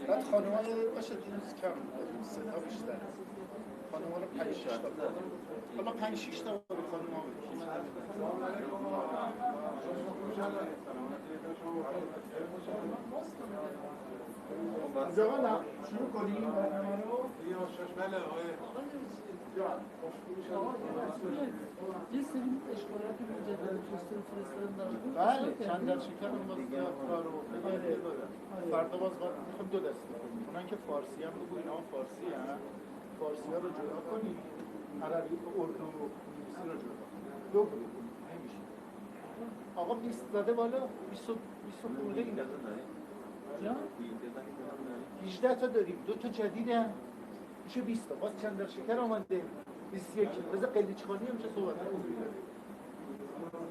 بعد خانوما باشه دیروز کم صدا بیشتر خانوما رو 5 6 تا حالا 5 6 تا خانوما اینجا نه شروع کنیم برنامه رو بله آقای بله چند در شکر اون باز کار رو فردا باز میخوام 2 دسته کنیم اونن که فارسی هم بگو اینا فارسی هم فارسی ها رو جدا کنیم عربی اردو و انگلیسی رو جدا کنیم 2 گروه نمیشه آقا 20 زده بالا 20 خورده این دفعه داریم 18 تا داریم 2 تا جدیدن میشه 20 تا باز چند در شکر آمده 21 بذار قلیچخانی هم چه صحبت کنیم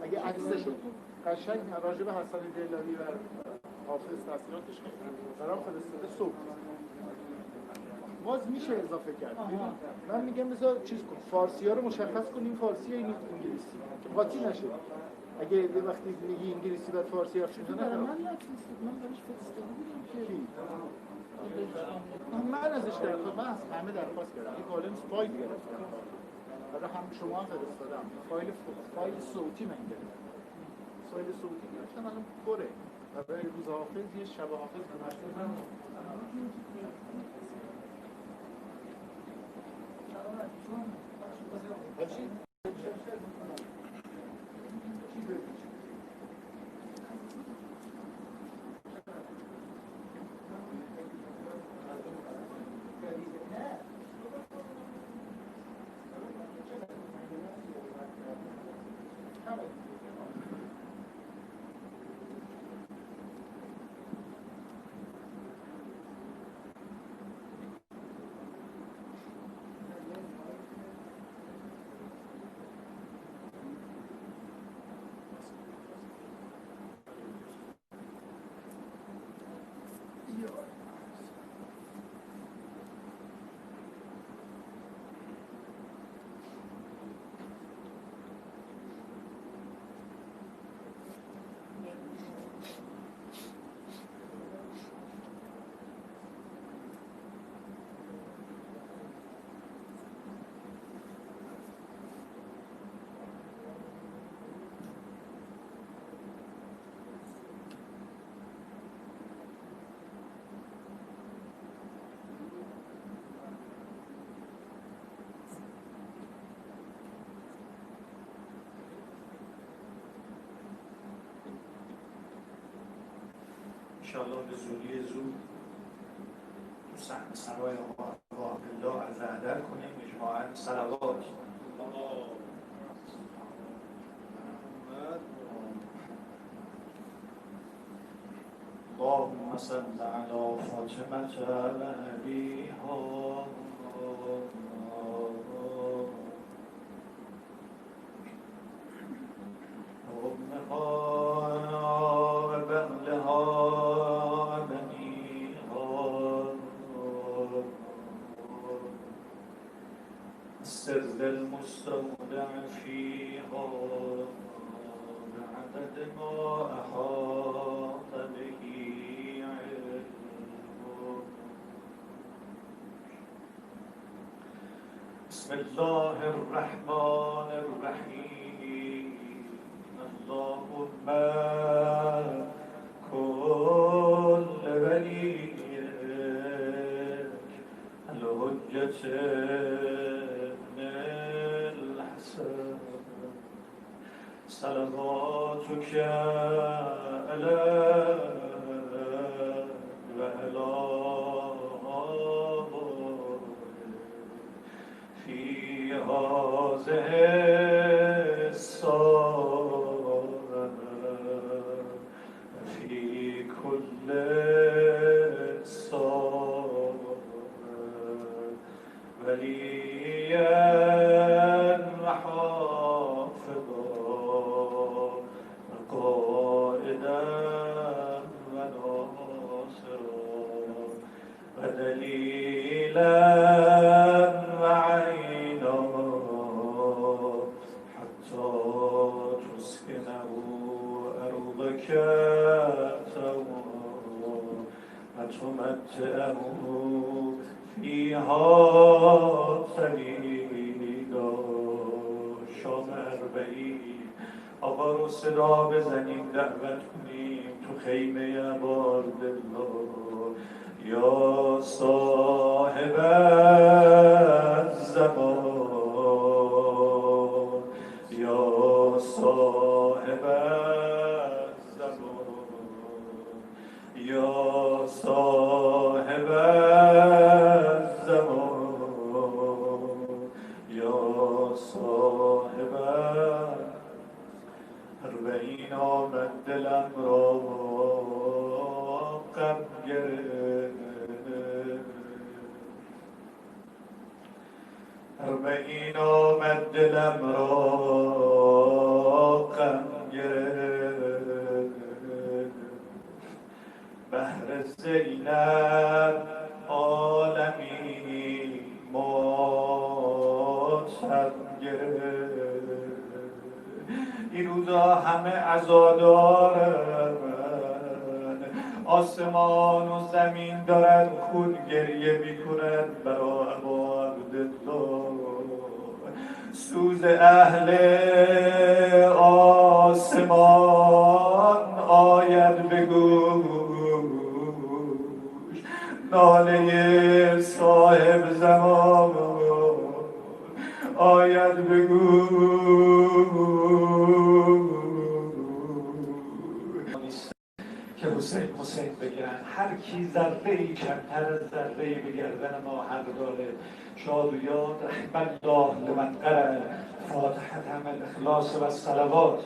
اگه عکسشو قشنگ راجع به حسن دلاوی و حافظ تصویراتش برام فرستاده صبح باز میشه اضافه کرد من میگم بذار چیز کن فارسی ها رو مشخص کنیم فارسی یا انگلیسی که قاطی نشه اگه وقتی میگی انگلیسی بعد فارسی حرف میزنه من بهش فرستاده بودم که من ازش درخواست من از همه درخواست کردم یه کالنس فایل گرفتم برای هم شما هم فرستادم فایل صوتی من گرفتم وسایل صوتی گرفتن الان پره و برای روز حافظ یه شب حافظ گذاشتن. انشاءالله به زودی زود تو صحن سرای آقا عبدالله از عدل کنیم مجموعاً صلوات. اللهم صل على فاطمة وأبيها السر المستودع فيها بعدد ما أحاط به علمه. بسم الله الرحمن الرحيم. اللهم كن لوليك الحجة صلواتك عليه وعلى آله في هذه الساعة في كل ساعة وليا وحافظا قائدا وناصرا ودليلا وعينا حتى تسكنه أرضك طوعا وتمتعه فيها طويلا. شام 40 آقا رو صدا بزنیم دعوت کنیم تو خیمه عبادالله. یا صاحب الزمان یا صاحب الزمان یا صاحب الزمان یا صاحب 40 آمد دلم را غم گرفت. 40 آمد دلم را غم گرفت. بهر زینب عالمی ماتم گرفت. این روزا همه عزادارن، آسمان و زمین دارن خون گریه میکنن برای ابا عبدالله. سوز اهل آسمان آید به گوش ناله صاحب زمان، آید به گوش که حسین بگیرن. هر کی ذره‌ای کمتر از ذره‌ای به گردن ما حق داره. شاد و یاد رحم الله لمن قرأ فاتحة الاخلاص و الصلوات.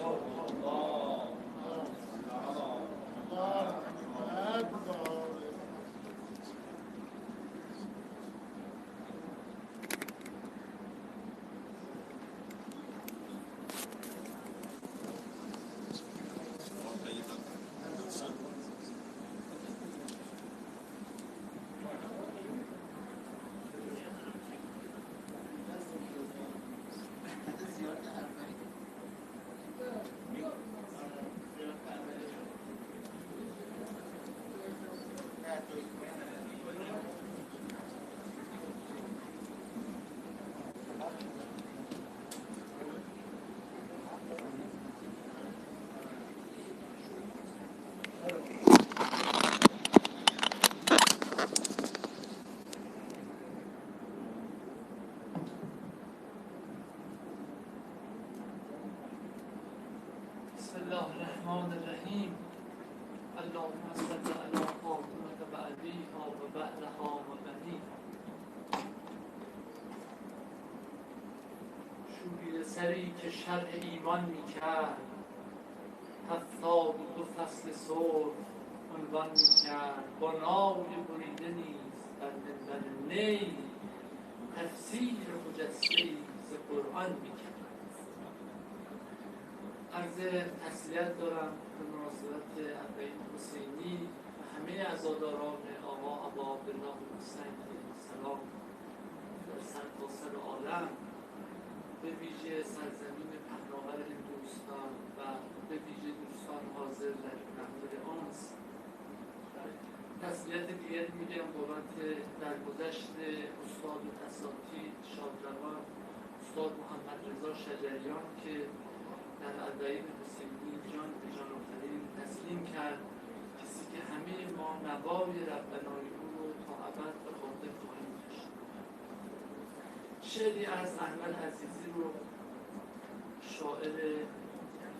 بسم الله الرحمن الرحیم. اللهم صل علی فاطمه و ابیها و بعلها و بنیها. شوری سری که شرح ایمان میکرد، هفتاد و دو فصل صلح عنوان میکرد. با نای بریده نیز بر منبر نی، تفسیر مجسده‌ای ز قرآن میکرد. عرض تسلیت دارم به مناسبت اربعین حسینی و همه عزاداران آقا ابا عبدالله حسین علیه السلام در سرتاسر عالم، به ویژه سرزمین پهناور هندوستان و به ویژه دوستان حاضر در محفل آنس. تسلیت دیگری میگم بابت درگذشت استاد و اساتید شادروان استاد محمد رضا شجریان که در اربعین حسینی جان به جان آفرین تسلیم کرد، کسی که همه ما نوای ربنای او رو تا ابد به خاطر خواهیم داشت. شعری از احمد عزیزی رو شاعر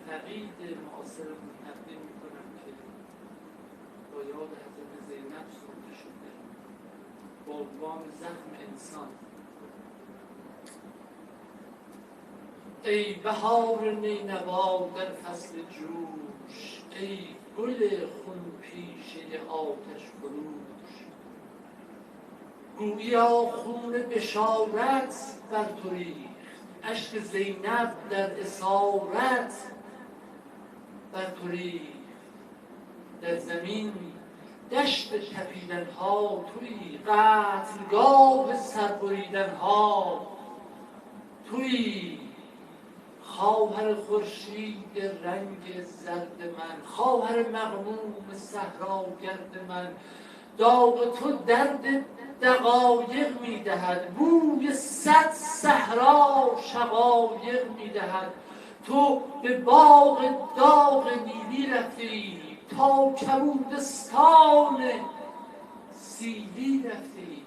فقید معاصرمون تقدیم میکنم که با یاد حضرت زینب سروده شده با عنوان زخم انسان. ای بهار نینوا در فصل جوش، ای گل خون پیشه آتش فروش، گوییا خون بشارت بر تو ریخت، اشک زینب در اسارت بر تو ریخت. در زمین دشت تپیدن ها تویی، قتلگاه سربریدن ها تویی. خواهر خورشید رنگ زرد من، خواهر مغموم صحراگرد من، داغ تو درد دقایق میدهد، بوی 100 صحرا شقایق میدهد. تو به باغ داغ نیلی رفتی، تا کبودستان سیلی رفتی.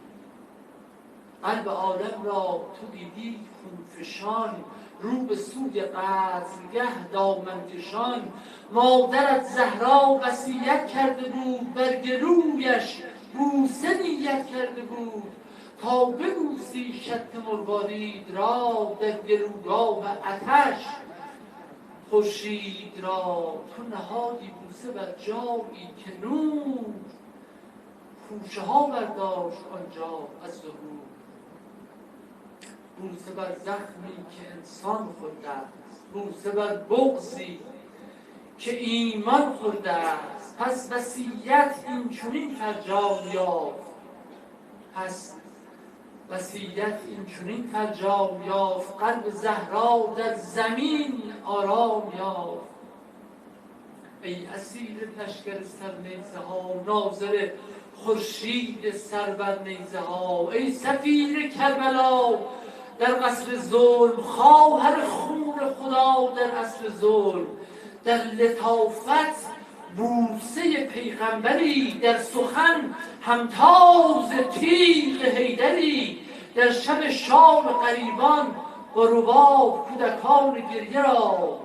قلب عالم را تو دیدی خونفشان، رو به سوی قتلگه دامن کشان. مادرت زهرا وصیت کرده بود، بر گلویش بوسه نیت کرده بود، تا ببوسی شط مروارید را، در گلوگاه آتش خورشید را. تو نهادی بوسه بر جایی که نور خوشه ها برداشت آنجا از ظهور. بوسه بر زخمی که انسان خورده است، بوسه بر بغضی که ایمان خورده است. پس وصیت این چنین فرجام یافت، پس وصیت این چنین فرجام یافت، قلب زهرا در زمین آرام یافت. ای اسیر لشکر سرنیزه ها، ناظر خورشید سر بر نیزه ها، ای سفیر کربلا در قصر ظلم، خواهر خون خدا در عصر ظلم. در لطافت بوسه پیغمبری، در سخن همتاز تیغ حیدری، در شب شام غریبان با رباب کودکان گریه را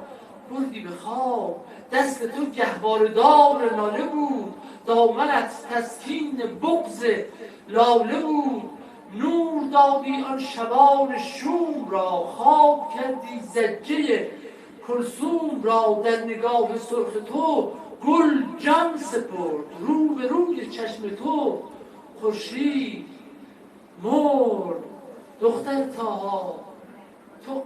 بردی به خواب. دست تو گهواردار ناله بود، دامنت تسکین بغض لاله بود. نور دادی آن شبان شوم را، خواب کردی زجه کلثوم را. در نگاه سرخ تو گل جان سپرد، رو به روی چشم تو خورشید مرد. دختر طاها تو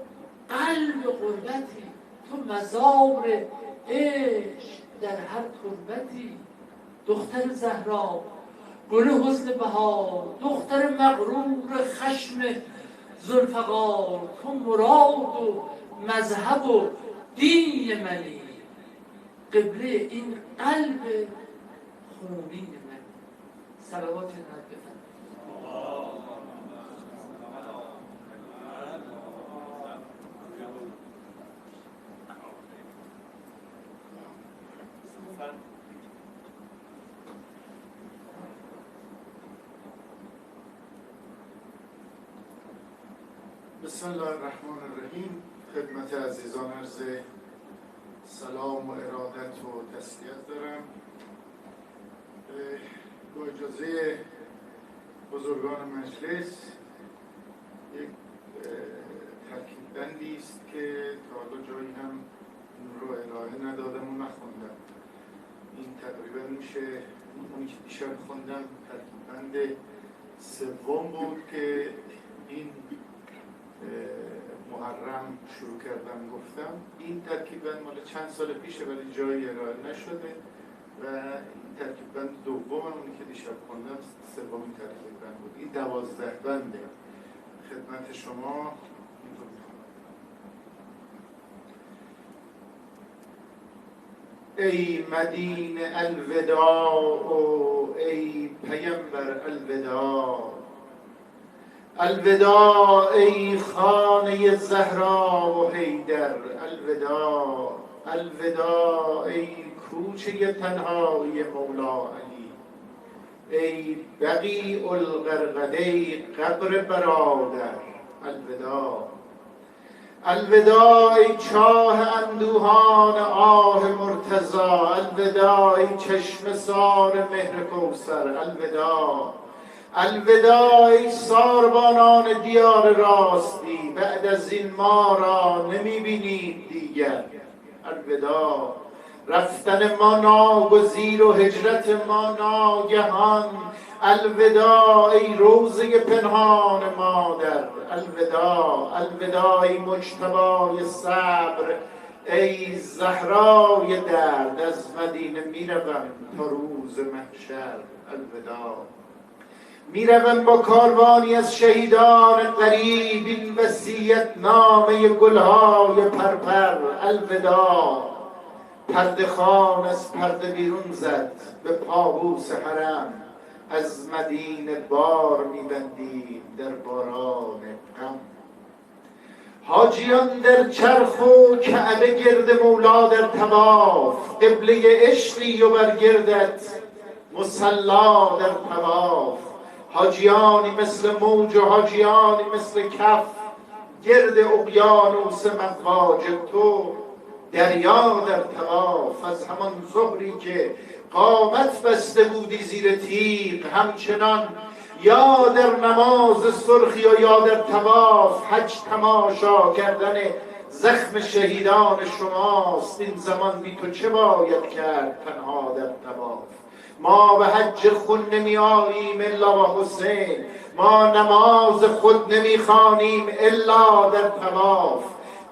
قلب غربتی، تو مزار عشق در هر تربتی. دختر زهرا گل حسن بهار، دختر مغرور خشم ذوالفقار. تو مراد و مذهب و دین منی، قبله این قلب خونین من. صلوات نبی بسم الله الرحمن الرحیم. خدمت عزیزان عرض سلام و ارادت و تسلیت دارم. با اجازه بزرگان مجلس یک ترکیب بندی است که تا حالا جایی هم اون رو ارائه ندادم و نخوندم. این تقریبا میشه اونی که دیشب خوندم ترکیب بند سوم بود که این محرم شروع کردم گفتم. این ترکیب بند مال چند سال پیشه ولی جایی ارائه نشده و این ترکیب بند دوم اونی که دیشب خوندم سومین ترکیب بند بود. این 12 بنده خدمت شما. ای مدینه الوداع و ای پیمبر الوداع، الوداع ای خانه زهرا و حیدر، الوداع الوداع ای کوچه تنهای مولا علی، ای بقیع الغرقده قبر برادر، الوداع الوداع ای چاه اندوهان آه مرتضا، الوداع ای چشم سار مهر کوثر، الوداع الوداع ای ساربانان دیار راستی، بعد از این ما را نمی بینید دیگر، الوداع رفتن ما ناگزیر و هجرت ما ناگهان، الوداع ای روضه پنهان مادر، الوداع الوداع ای مجتبای صبر، ای زهرای درد، از مدینه میروم تا روز محشر، الوداع میروم با کاروانی از شهیدان غریب، این وصیت نامه گلهای پرپر، الوداع پرده خوان از پرده بیرون زد به پابوس حرم، از مدینه بار میبندیم در باران غم، حاجیان در چرخ و کعبه گرد مولا در طواف، قبله عشقی و بر گردت مصلا در طواف، حاجیانی مثل موج و حاجیانی مثل کف، گرد اقیانوس مواج تو دریا در طواف، از همان ظهری که قامت بسته بودی زیر تیغ، همچنان یا در نماز سرخی و یا در طواف، حج تماشا کردن زخم شهیدان شماست، این زمان بی تو چه باید کرد تنها در طواف، ما به حج خود نمی آییم الا و حسین، ما نماز خود نمی خوانیم الا در طواف،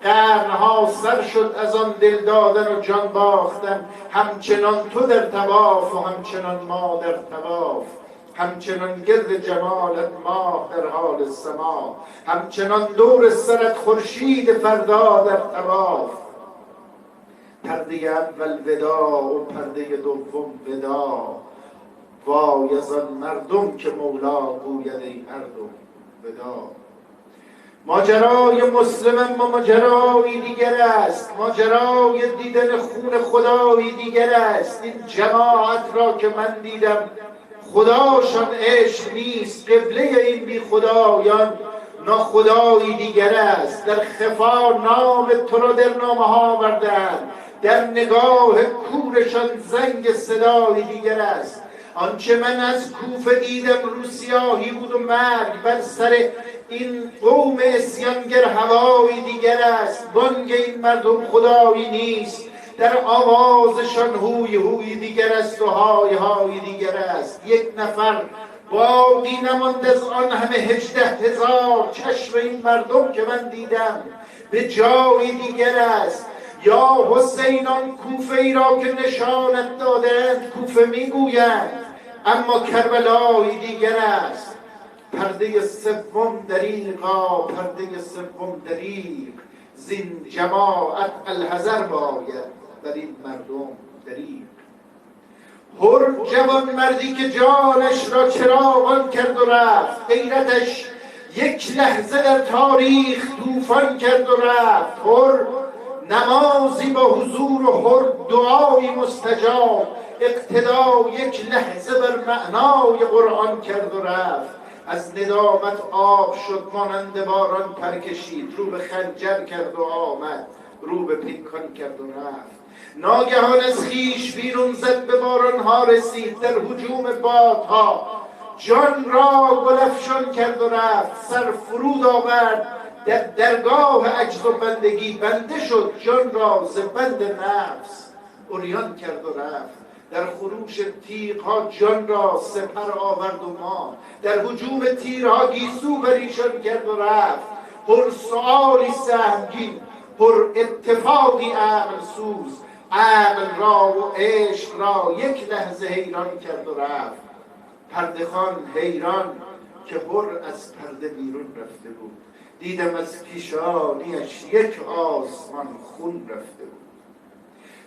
قرنها سر شد از آن دل دادن و جان باختن، همچنان تو در طواف و همچنان ما در طواف، همچنان گرد جمالت ماه در حال سما، همچنان دور سرت خورشید فردا در طواف، پرده اول ودا و پرده دوم ودا، وای از آن مردم که مولا گوید ای هر دو ودا، ماجرای مسلم اما ماجرای دیگر است، ماجرای دیدن خون خدایی دیگر است. این جماعت را که من دیدم خداشان عشق نیست، قبله این بی خدایان ناخدایی دیگر است. در خفا نام تو را در نامه ها بردند، در نگاه کورشان زنگ صدای دیگر است. آنچه من از کوفه دیدم روسیاهی بود و مرگ بر سر این قوم اسیانگر هوایی دیگر است. بانگ این مردم خدایی نیست، در آوازشان هوی هوی دیگر است و های های دیگر است. یک نفر باقی نماند از آن همه 18,000 چشم این مردم که من دیدم به جای دیگر است. یا حسین آن کوفه ای را که نشانت دادند کوفه میگویند، اما کربلای دیگر است. پرده سوم دریغا، پرده سوم دریغ، زین جماعت الحذر باید در این مردم دریغ. هر جوان مردی که جانش را چراغان کرد و رفت، غیرتش یک لحظه در تاریخ طوفان کرد و رفت. هر نمازی با حضور و هر دعای مستجاب، اقتدا یک لحظه بر معنای قرآن کرد و رفت. از ندامت آب شد مانند باران پرکشید، رو به خنجر کرد و آمد، رو به پیکان کرد و رفت. ناگهان از خیش بیرون زد، به بارانها رسید، در هجوم بادها جان را گلفشان کرد و رفت. سر فرود آورد در درگاه عجز و بندگی، بنده شد جان را ز بند نفس عریان کرد و رفت. در خروش تیغها جان را سپر آورد و ما، در هجوم تیرها گیسو بریشان کرد و رفت. پر سؤالی سهمگین، پر اتفاقی عقل سوز، عقل را و عشق را یک لحظه حیران کرد و رفت. پرده خان حیران که هر از پرده بیرون رفته بود، دیدم از پیشانیش یک آسمان خون رفته بود.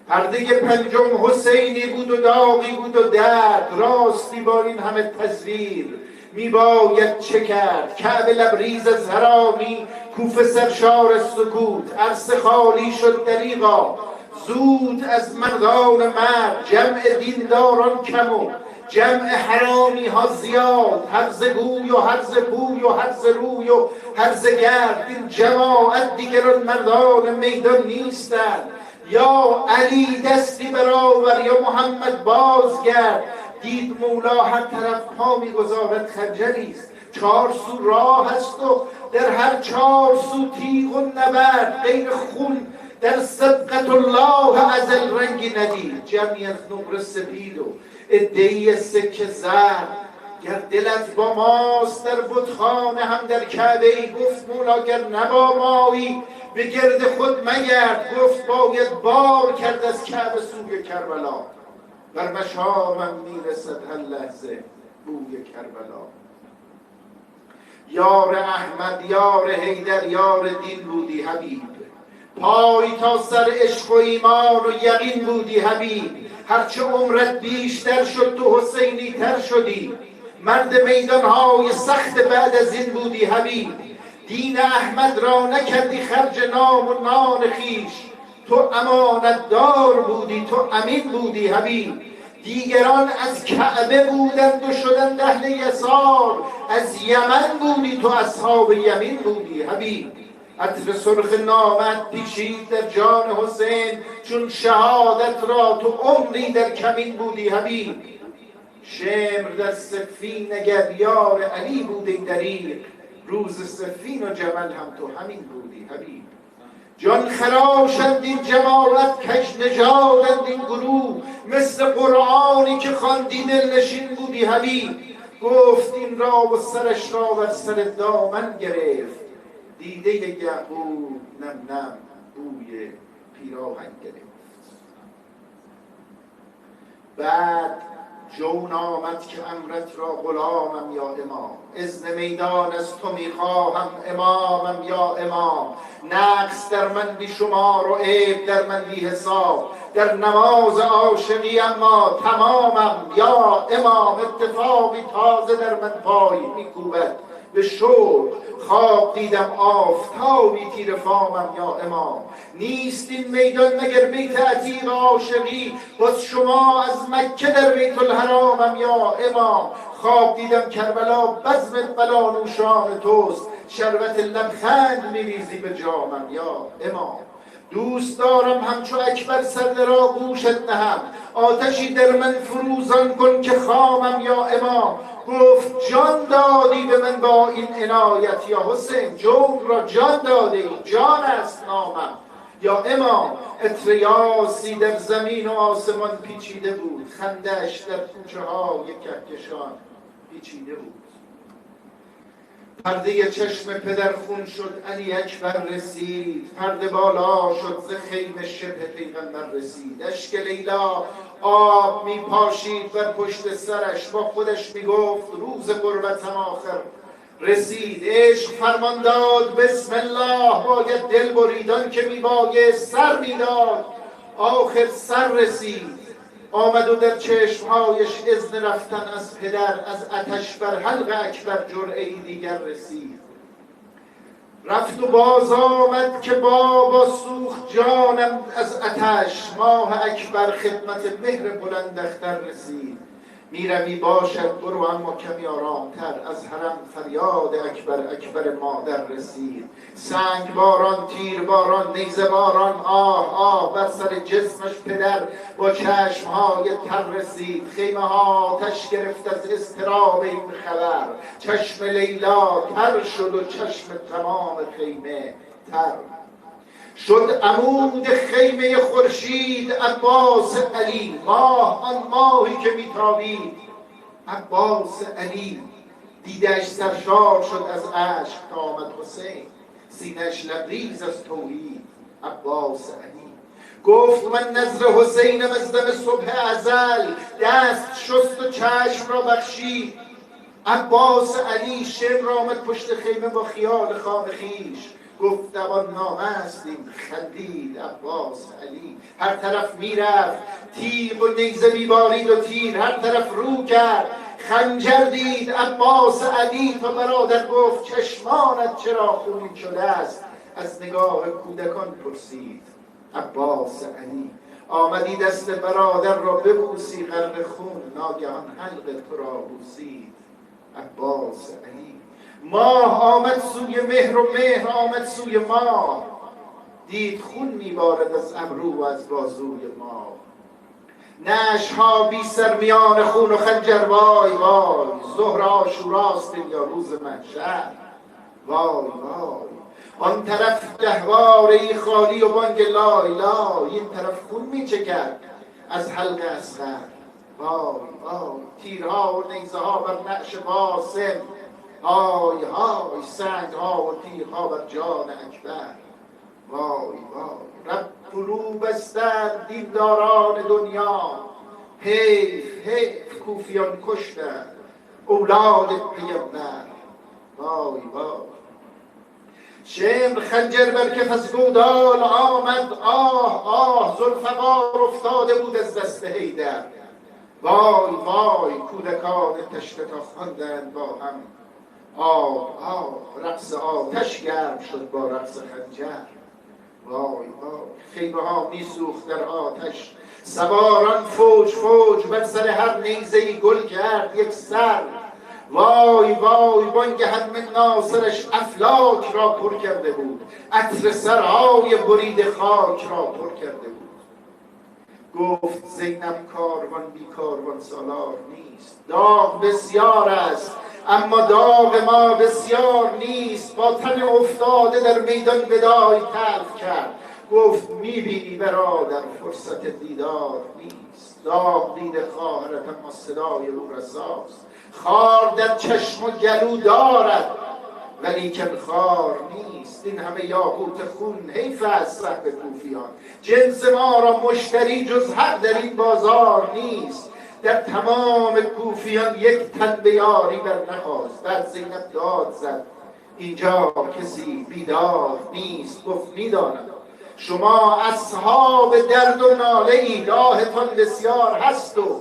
پرده پنجم حسینی بود و داغی بود و درد، راستی با این همه تصویر میباید چه کرد؟ کعبه لبریز از حرامی، کوفه سرشار از سکوت، عرصه خالی شد دریغا، زود از مردان مرد، جمع دینداران کم و جمع حرامی ها زیاد، هرز گوی و هرز پوی و هرز روی و هرز گرد. این جماعت دیگران مردان میدان نیستند. یا علی دستی برآور، یا محمد بازگرد. دید مولا هر طرف پا میگذارد خنجری است، 4 سو راه است و در هر 4 سو تیغ و نبرد، غیر خون در صدقت الله ازل رنگی ندید. جمعی از نقره سپید و عده‌ای سکه زرد، گر دلت با ماست در بتخانه هم در کعبه ای، گفت مولا گر نبا مایی به گرد خود مگرد. گفت باید بار کرد از کعبه سوی کربلا، بر مشامم میرسد هر لحظه بوی کربلا. یار احمد، یار حیدر، یار دین بودی حبیب، پای تا سر عشق و ایمان و یقین بودی حبیب. هرچه عمرت بیشتر شد تو حسینی تر شدی، مرد میدانهای سخت بعد از این بودی حبیب. دین احمد را نکردی خرج نام و نان خیش، تو امانت دار بودی، تو امین بودی حبیب. دیگران از کعبه بودند و شدند اهل یسار، از یمن بودی تو اصحاب یمین بودی حبیب. عطر سرخ نامت پیچید در جان حسین، چون شهادت را تو عمری در کمین بودی حبیب. شمر در صفین اگر یار علی بودی دریغ، روز صفین و جمل هم تو همین بودی حبیب. جان خراشند این جماعت، کج نژادند این گروه، مثل قرآنی که خواندی دلنشین بودی حبیب. گفت این را و سرش را بر سر دامن گرفت، دیده یعقوب نم نم بوی پیراهن گرفت. بعد جون آمد که امرت را غلامم یا امام، اذن میدان از تو میخواهم امامم یا امام. نقص در من بی شمار و عیب در من بی حساب، در نماز عاشقی اما تمامم یا امام. اتفاقی تازه در من پای میکوبد، به شوق خواب دیدم آفتابی تیر فامم یا امام. نیست این میدان مگر بیت عتیق عاشقی، باز شما از مکه در بیت الحرامم یا امام. خواب دیدم کربلا بزم بلانوشان توست، شربت لبخند میریزی به جامم یا امام. دوست دارم همچو اکبر سرده را گوشت نهم، آتشی در من فروزان کن که خامم یا امام. گفت جان دادی به من با این عنایت یا حسین، جور را جان دادی، جان است نامم یا امام. عطر یاسی در زمین و آسمان پیچیده بود، خندش در کوچه های کهکشان پیچیده بود. پرده چشم پدر خون شد، علی اکبر رسید، پرده بالا شد ز خیمه شبه پیغمبر رسید. اشک لیلا آب می پاشید بر پشت سرش، با خودش می گفت روز غربتم آخر رسید. عشق فرمان داد بسم الله باید دل بریدان که می بایست سر می داد، آخر سر رسید. آمد و در چشمهایش اذن رفتن از پدر، از آتش بر حلق اکبر جرعه‌ای دیگر رسید. رفت و باز آمد که بابا سوخت جانم از آتش، ماه اکبر خدمت مهر بلند اختر رسید. میروی باشد برو اما کمی آرامتر، از حرم فریاد اکبر مادر رسید. سنگ باران، تیر باران، نیزه باران، آه آه بر سر جسمش پدر با چشمهای تر رسید. خیمه ها آتش گرفت از اضطراب این خبر، چشم لیلا تر شد و چشم تمام خیمه تر شد. عمود خیمه خورشید عباس علی، ماه آن ماهی که میتابید عباس علی. دیدش سرشار شد از عشق تا آمد حسین، سینش لبریز از توحید عباس علی. گفت من نظر حسینم از دم صبح ازل، دست شست و چشم را بخشید عباس علی. شمر آمد پشت خیمه با خیال خام خویش، گفت دوان نامه هستیم، خندید عباس علی. هر طرف میرفت تیغ و نیزه میبارید و تیر، هر طرف رو کرد خنجر دید عباس علی. تا برادر گفت چشمانت چرا خونین شده است، از نگاه کودکان پرسید عباس علی. آمدی دست برادر را ببوسی غرق خون، ناگهان حلق تو را بوسید عباس علی. ماه آمد سوی مهر و مهر آمد سوی ماه، دید خون میبارد از ابرو و از بازوی ماه. نعشها بی سر میان خون و خنجر، وای وای ظهر عاشوراست یا روز محشر، وای وای. آن طرف گهواره خالی و بانگ لا اله، این طرف خون میچکد از حلق اصغر، وای وای. تیرها و نیزه ها بر نعش قاسم، های های سنگ ها و تیغ ها بر جان اکبر، وای وای. رب فرو بستند دینداران دنیا، حیف حیف کوفیان کشتند اولاد پیغمبر، وای وای. شمر خنجر بر کف از گودال آمد، آه آه ذوالفقار افتاده بود از دست حیدر، وای وای. کودکان تشتتا خواندند با هم، آه آه رقص آتش گرم شد با رقص خنجر، وای وای. خیمه ها می سوخت در آتش، سواران فوج فوج بر سر هر نیزه‌ای گل کرد یک سر، وای وای. بانگ حتم ناصرش افلاک را پر کرده بود، عطر سرهای برید خاک را پر کرده بود. گفت زینب کاروان بی کاروان سالار نیست، داغ بسیار است اما داغ ما بسیار نیست. با تن افتاده در میدان وداعی تلخ کرد، گفت میبینی برادر فرصت دیدار نیست. داغ دیده خواهرت اما صدای او رساست، خار در چشم و گلو دارد ولیکن خار نیست. این همه یاقوت خون حیف است ره به کوفیان، جنس ما را مشتری جز حق در این بازار نیست. در تمام کوفیان یک تن به یاری بر نخواست، بعد زینب داد زد اینجا کسی بیدار نیست. گفت میدانم شما اصحاب درد و ناله ای، راهتان بسیار هست و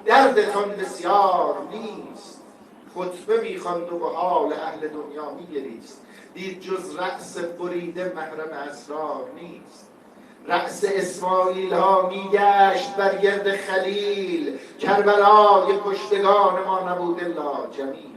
دردتان بسیار نیست. خطبه میخواند و به حال اهل دنیا میگریست. دید جز رأس بریده محرم اسرار نیست. رأس اسماعیل ها میگشت بر گرد خلیل، کربلای کشتگان ما نبود الا جمیل.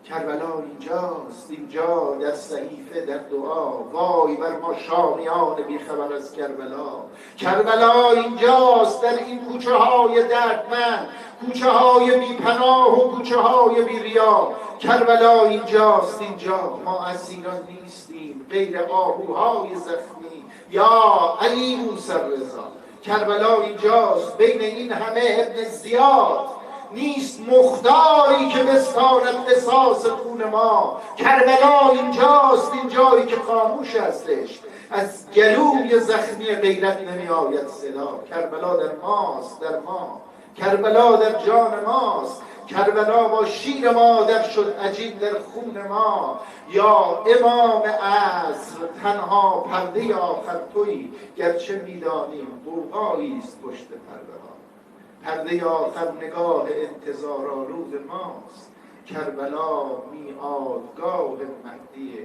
کربلا اینجاست، اینجا در صحیفه در دعا، وای بر ما شامیان بیخبر از کربلا. کربلا اینجاست در این کوچه های دردمند، کوچه های بی پناه و کوچه های بی ریا. کربلا اینجاست، اینجا ما اسیران نیستیم غیر آهوهای زخمی یا علی موسی رضا. کربلا اینجاست بین این همه ابن زیاد، نیست مختاری که بستاند قصاص خون ما. کربلا اینجاست، این جایی که خاموش هستش، از گلوی زخمی غیرت نمی آید صدا. کربلا در ماست، در ما. کربلا در جان ماست. کربلا با شیر مادر شد عجین در خون ما. یا امام عصر تنها پرده آخر تویی، گرچه میدانیم غوغایی است پشت پرده ها. پرده آخر نگاه انتظار آلود ماست. کربلا میعادگاه مهدی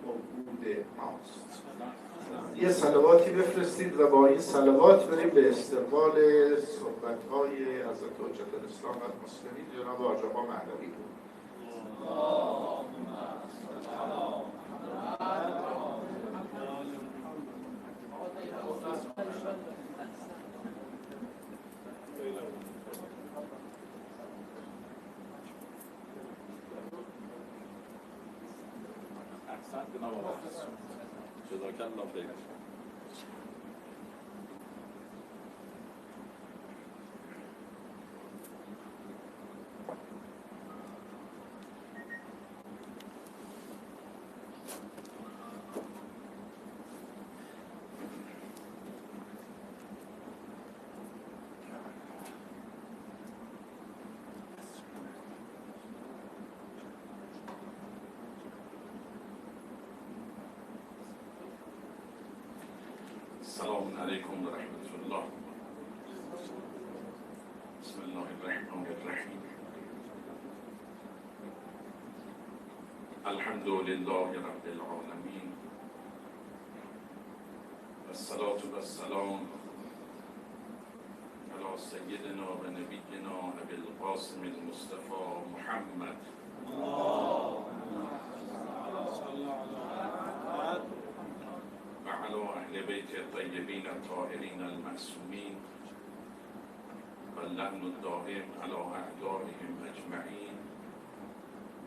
موعود ماست. یه صلواتی بفرستید و با این صلوات بریم به استقبال صحبت‌های حضرت حجت الاسلام و المسلمین جناب حاج آقا مهدوی. احسنت جناب آقا، جزاک الله خیر. السلام علیکم و رحمت الله. بسم الله الرحمن الرحیم. الحمد لله رب العالمین و الصلاة و السلام علی سیدنا و نبینا ابی القاسم المصطفى محمد و علی اهل بیت الطیبین الطاهرین المعصومین و اللعن الدائم علی اعدائهم اجمعین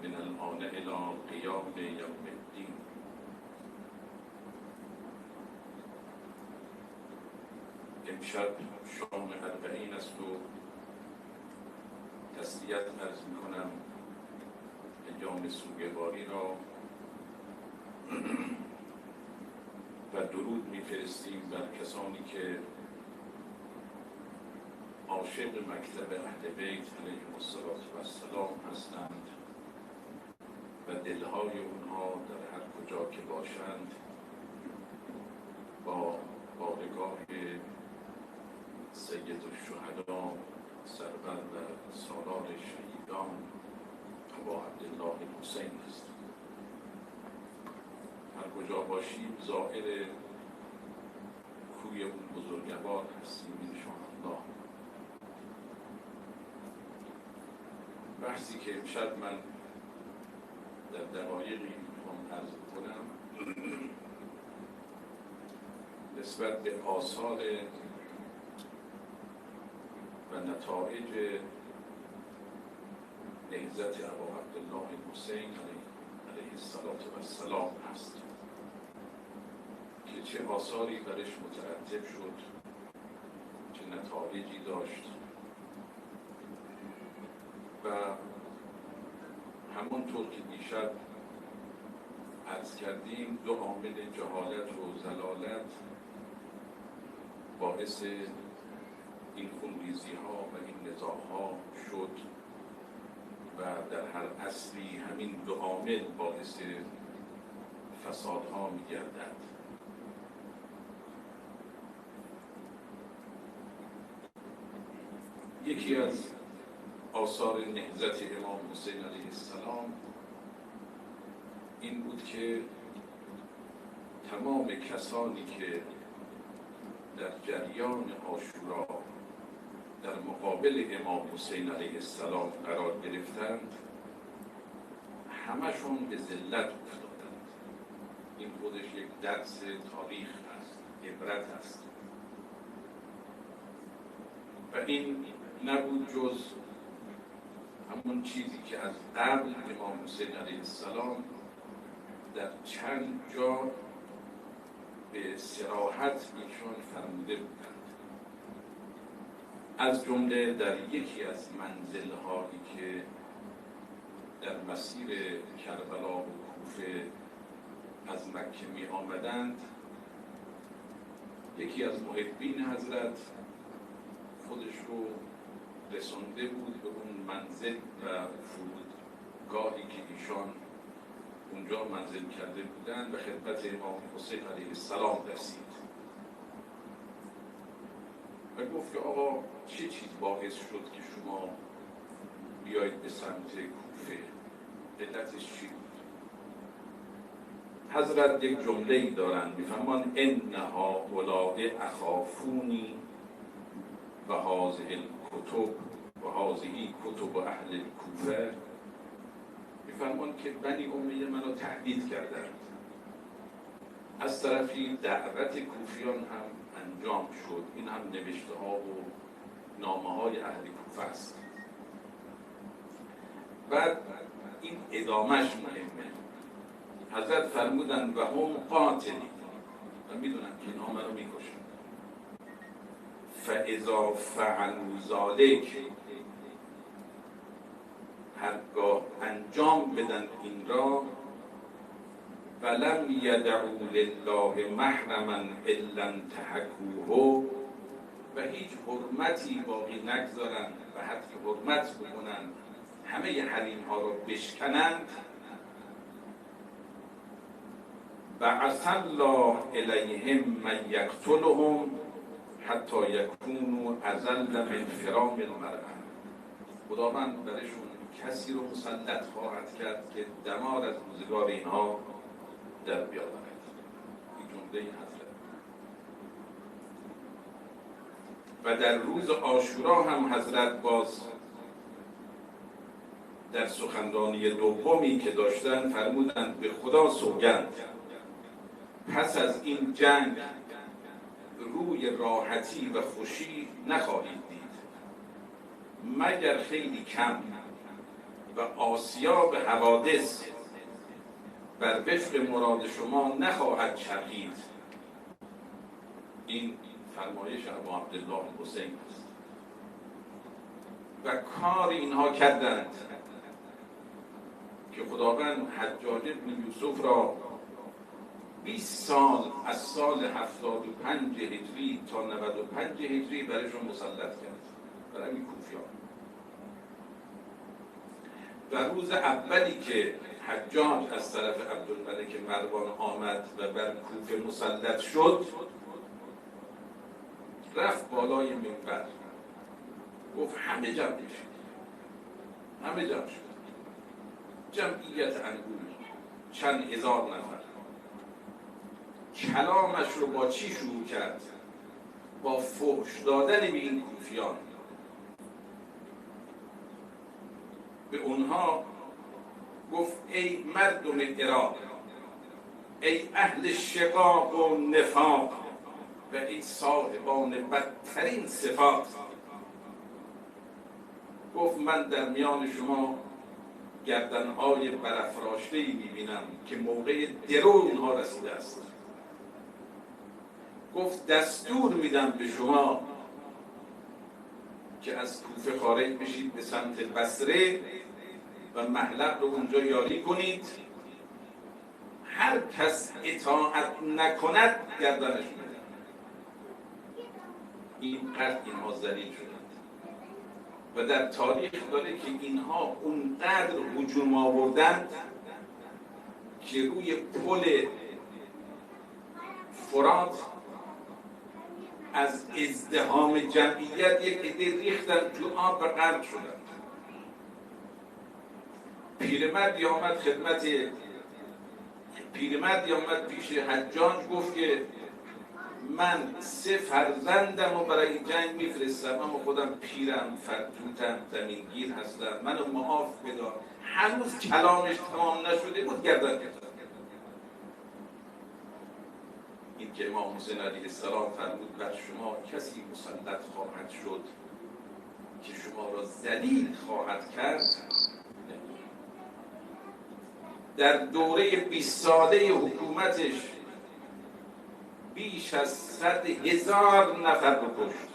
من الآن الى قیام یوم الدین. امشب شام اربعین است و تسلیت عرض میکنم ایام سوگواری را و درود میفرستیم بر کسانی که عاشق مکتب اهل بیت علیهم السلام هستند و دلهای اونها در هر کجا که باشند با بارگاه سید الشهدا سرور و سالار شهیدان ابا عبدالله حسین است. هر کجا باشیم زائر کوی اون بزرگوار هستیم انشاءالله. بحثی که امشب من در دقایقی میخوام عرض کنم نسبت به آثار و نتایج نهضت ابا عبدالله حسین علیه السلام هست که چه آثاری برش مترتب شد، چه نتایجی داشت و همانطور که دیشب عرض کردیم دو عامل جهالت و ضلالت باعث این خونریزی ها و این نزاع ها شد و در هر عصری همین دو عامل باعث فساد ها می گردد. یکی از آثار نهضت امام حسین علیه السلام این بود که تمام کسانی که در جریان عاشورا در مقابل امام حسین علیه السلام قرار گرفتند همشون به ذلت افتادند. این خودش یک درس تاریخ است، عبرت است و این نبود جز همون چیزی که از قبل امام حسین علیه السلام در چند جا به صراحت ایشان فرموده بودند. از جمله در یکی از منزل‌هایی که در مسیر کربلا و کوفه از مکه می آمدند، یکی از محبین حضرت خودش رو رسانده بود به اون منزل و فرودگاهی که ایشان اونجا منزل کرده بودند و خدمت امام حسین علیه السلام رسید و گفت که آقا چه چیز باعث شد که شما بیایید به سمت کوفه؟ علتش چی بود؟ حضرت یک جمله‌ای دارند می‌فرمایند ان هؤلاء اخافونی و هذه الکتب و هذه کتب اهل الکوفه. می‌فرمایند که بنی امیه منو تهدید کردند. از طرفی دعوت کوفیان هم انجام شد. این هم نوشته ها و نامه های اهل کوفه است. بعد این ادامهش مهمه. حضرت فرمودند و هم قاتلی و میدونن که این همه رو میکشن. فاذا فعلوا ذلک، هرگاه انجام بدن این را، ولم یدعوا لله محرما الا انتهکوه، و هیچ حرمتی باقی نگذارند و حتی حرمت بکنند همه حریم ها را بشکنند، بعث الله الیهم من یقتلهم حتی یکونوا اذل من فرام المرأة. خداوند برشون کسی رو مسلط خواهد کرد که دمار از روزگار اینها در بیاورد. این جمله حضرت. و در روز عاشورا هم حضرت باز در سخنرانی دومی که داشتن فرمودند به خدا سوگند پس از این جنگ روی راحتی و خوشی نخواهید دید مگر خیلی کم و آسیاب حوادث بر وفق مراد شما نخواهد چرخید. این فرمایش ابو عبدالله حسین است و کار اینها کردند که خداوند حجاج بن یوسف را 20 سال از سال 75 هجری تا 95 هجری برایشون مسلط کرد، برای این کوفیان. و روز اولی که حجاج از طرف عبدالملک مروان آمد و بر کوفه مسلط شد، رفت بالای منبر گفت همه جمع بشید، همه جمع شد. جمعیت انگول چند هزار نفر. کلامش رو با چی شروع کرد؟ با فحش دادن به این کوفیان. به اونها گفت ای مردم عراق، ای اهل شقاق و نفاق و ای صاحبان بدترین صفات، گفت من در میان شما گردنهای برافراشته‌ای می‌بینم که موقع درو اونها رسیده است. گفت دستور میدم به شما که از کوفه خارج بشید به سمت بصره و محلق رو اونجا یاری کنید، هر کس اطاعت نکند گردنش میدم. اینقدر اینها ذلیل شدند و در تاریخ داره که اینها اونقدر هجوم آوردند که روی پل فرات از ازدحام جمعیت یک عده ریختن تو آب و غرق شدند. پیرمردی آمد پیش حجاج، گفت که من 3 فرزندم رو برای این جنگ میفرستم، اما خودم پیرم، فرتوتم، زمینگیر هستم، منو معاف بدار. هنوز کلامش تمام نشده بود گردن گرفت. این که امام حسین علیه السلام فرمود بر شما کسی مسلط خواهد شد که شما را ذلیل خواهد کرد. در دوره 20 ساله حکومتش بیش از 100,000 نفر رو کشت.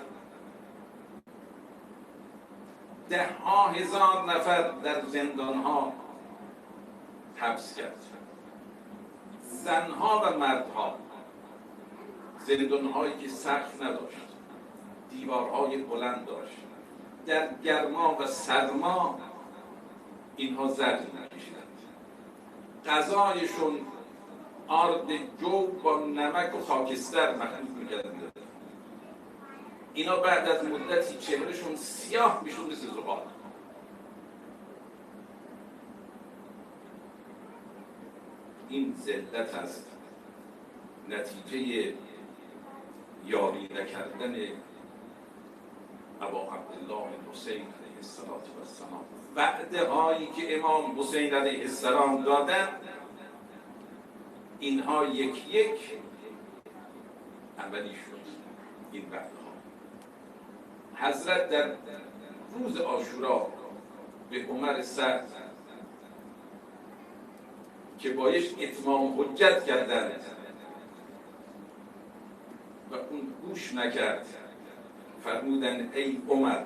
10,000 نفر در زندانها حبس کرد، زنها و مردها. زندانهایی که سقف نداشت، دیوارهای بلند داشت، در گرما و سرما اینها زرد می‌کشیدند. غذایشون آرد جو با نمک و خاکستر مخلوط می‌کردند. اینا بعد از مدتی چهرهشون سیاه میشد مثل زغال. این ذلت است نتیجه یاری نکردن ابا عبدالله حسین علیه السلام. وعده هایی که امام حسین علیه السلام دادن، اینها یک یک عملی شد. این وعده ها حضرت در روز عاشورا به عمر سعد که بایش اتمام حجت کردند و اون گوش نکرد، فرمودن ای عمر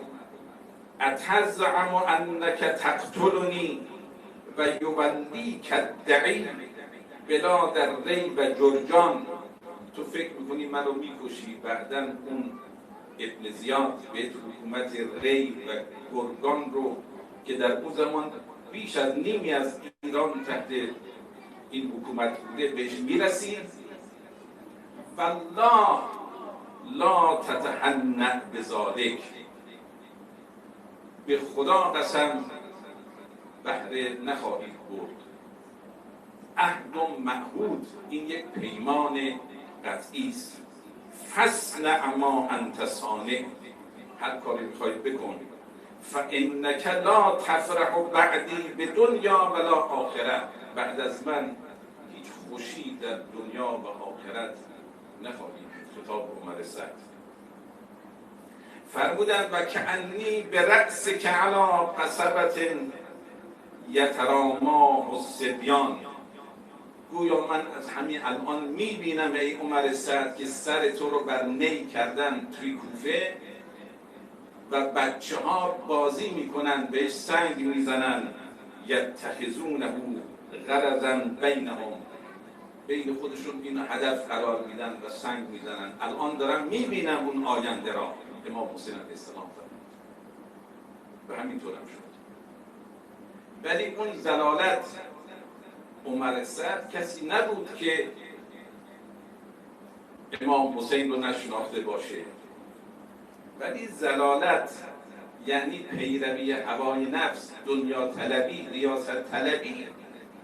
اتزعم انک تقتلنی و یولیک الدعی بلا در ری و جرجان. تو فکر میکنی منو میکشی، بعدن اون ابن زیاد به حکومت ری و گرگان رو که در اون زمان بیش از نیمی از ایران تحت این حکومت بوده بهش میرسید. والله لا تتهنأ بذالک، به خدا قسم بهره نخواهید برد. عهد و معهود، این یک پیمان قطعی است. فاصنع ما انت صانع، هر کاری میخواید بکن. فانک لا تفرح بعدی بدنیا ولا آخره، بعد از من هیچ خوشی در دنیا و آخرت نخواهید. خطاب عمر سعد. فرمودند و کأنی برأس که علی قصبت یتراما الصبیان، گویا من از همین الان میبینم ای عمر سعد که سر تو رو بر نی کردن توی کوفه و بچه ها بازی میکنن، بهش سنگ میزنن. یتخذونه غرضا بینهم، بین خودشون اینو هدف قرار میدن و سنگ میزنن. الان دارم میبینم اون آینده را. امام حسین علیه السلام و همینطور هم شد. ولی اون ضلالت عمر سعد کسی نبود که امام حسین رو نشناخته باشه، ولی ضلالت یعنی پیروی هوای نفس، دنیا طلبی، ریاست طلبی،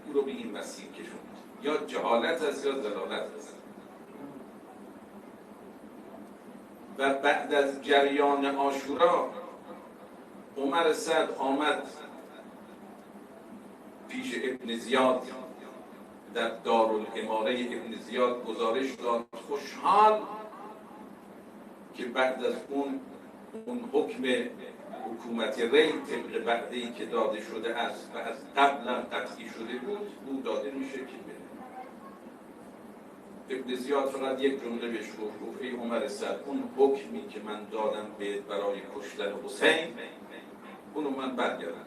او رو به این مسیر کشوند. یا جهالت است یا ضلالت است. و بعد از جریان عاشورا عمر سعد آمد پیش ابن زیاد در دارالاماره. ابن زیاد گزارش داد خوشحال که بعد از اون حکم حکومت ری طبق وعده‌ای که داده شده است و از قبل قطعی شده بود، او داده میشه که بره. ابن زیاد فقط یک جمله بهش گفت ای عمر سعد، اون حکمی که من دادم به برای کشتن حسین، اونو من برگردم.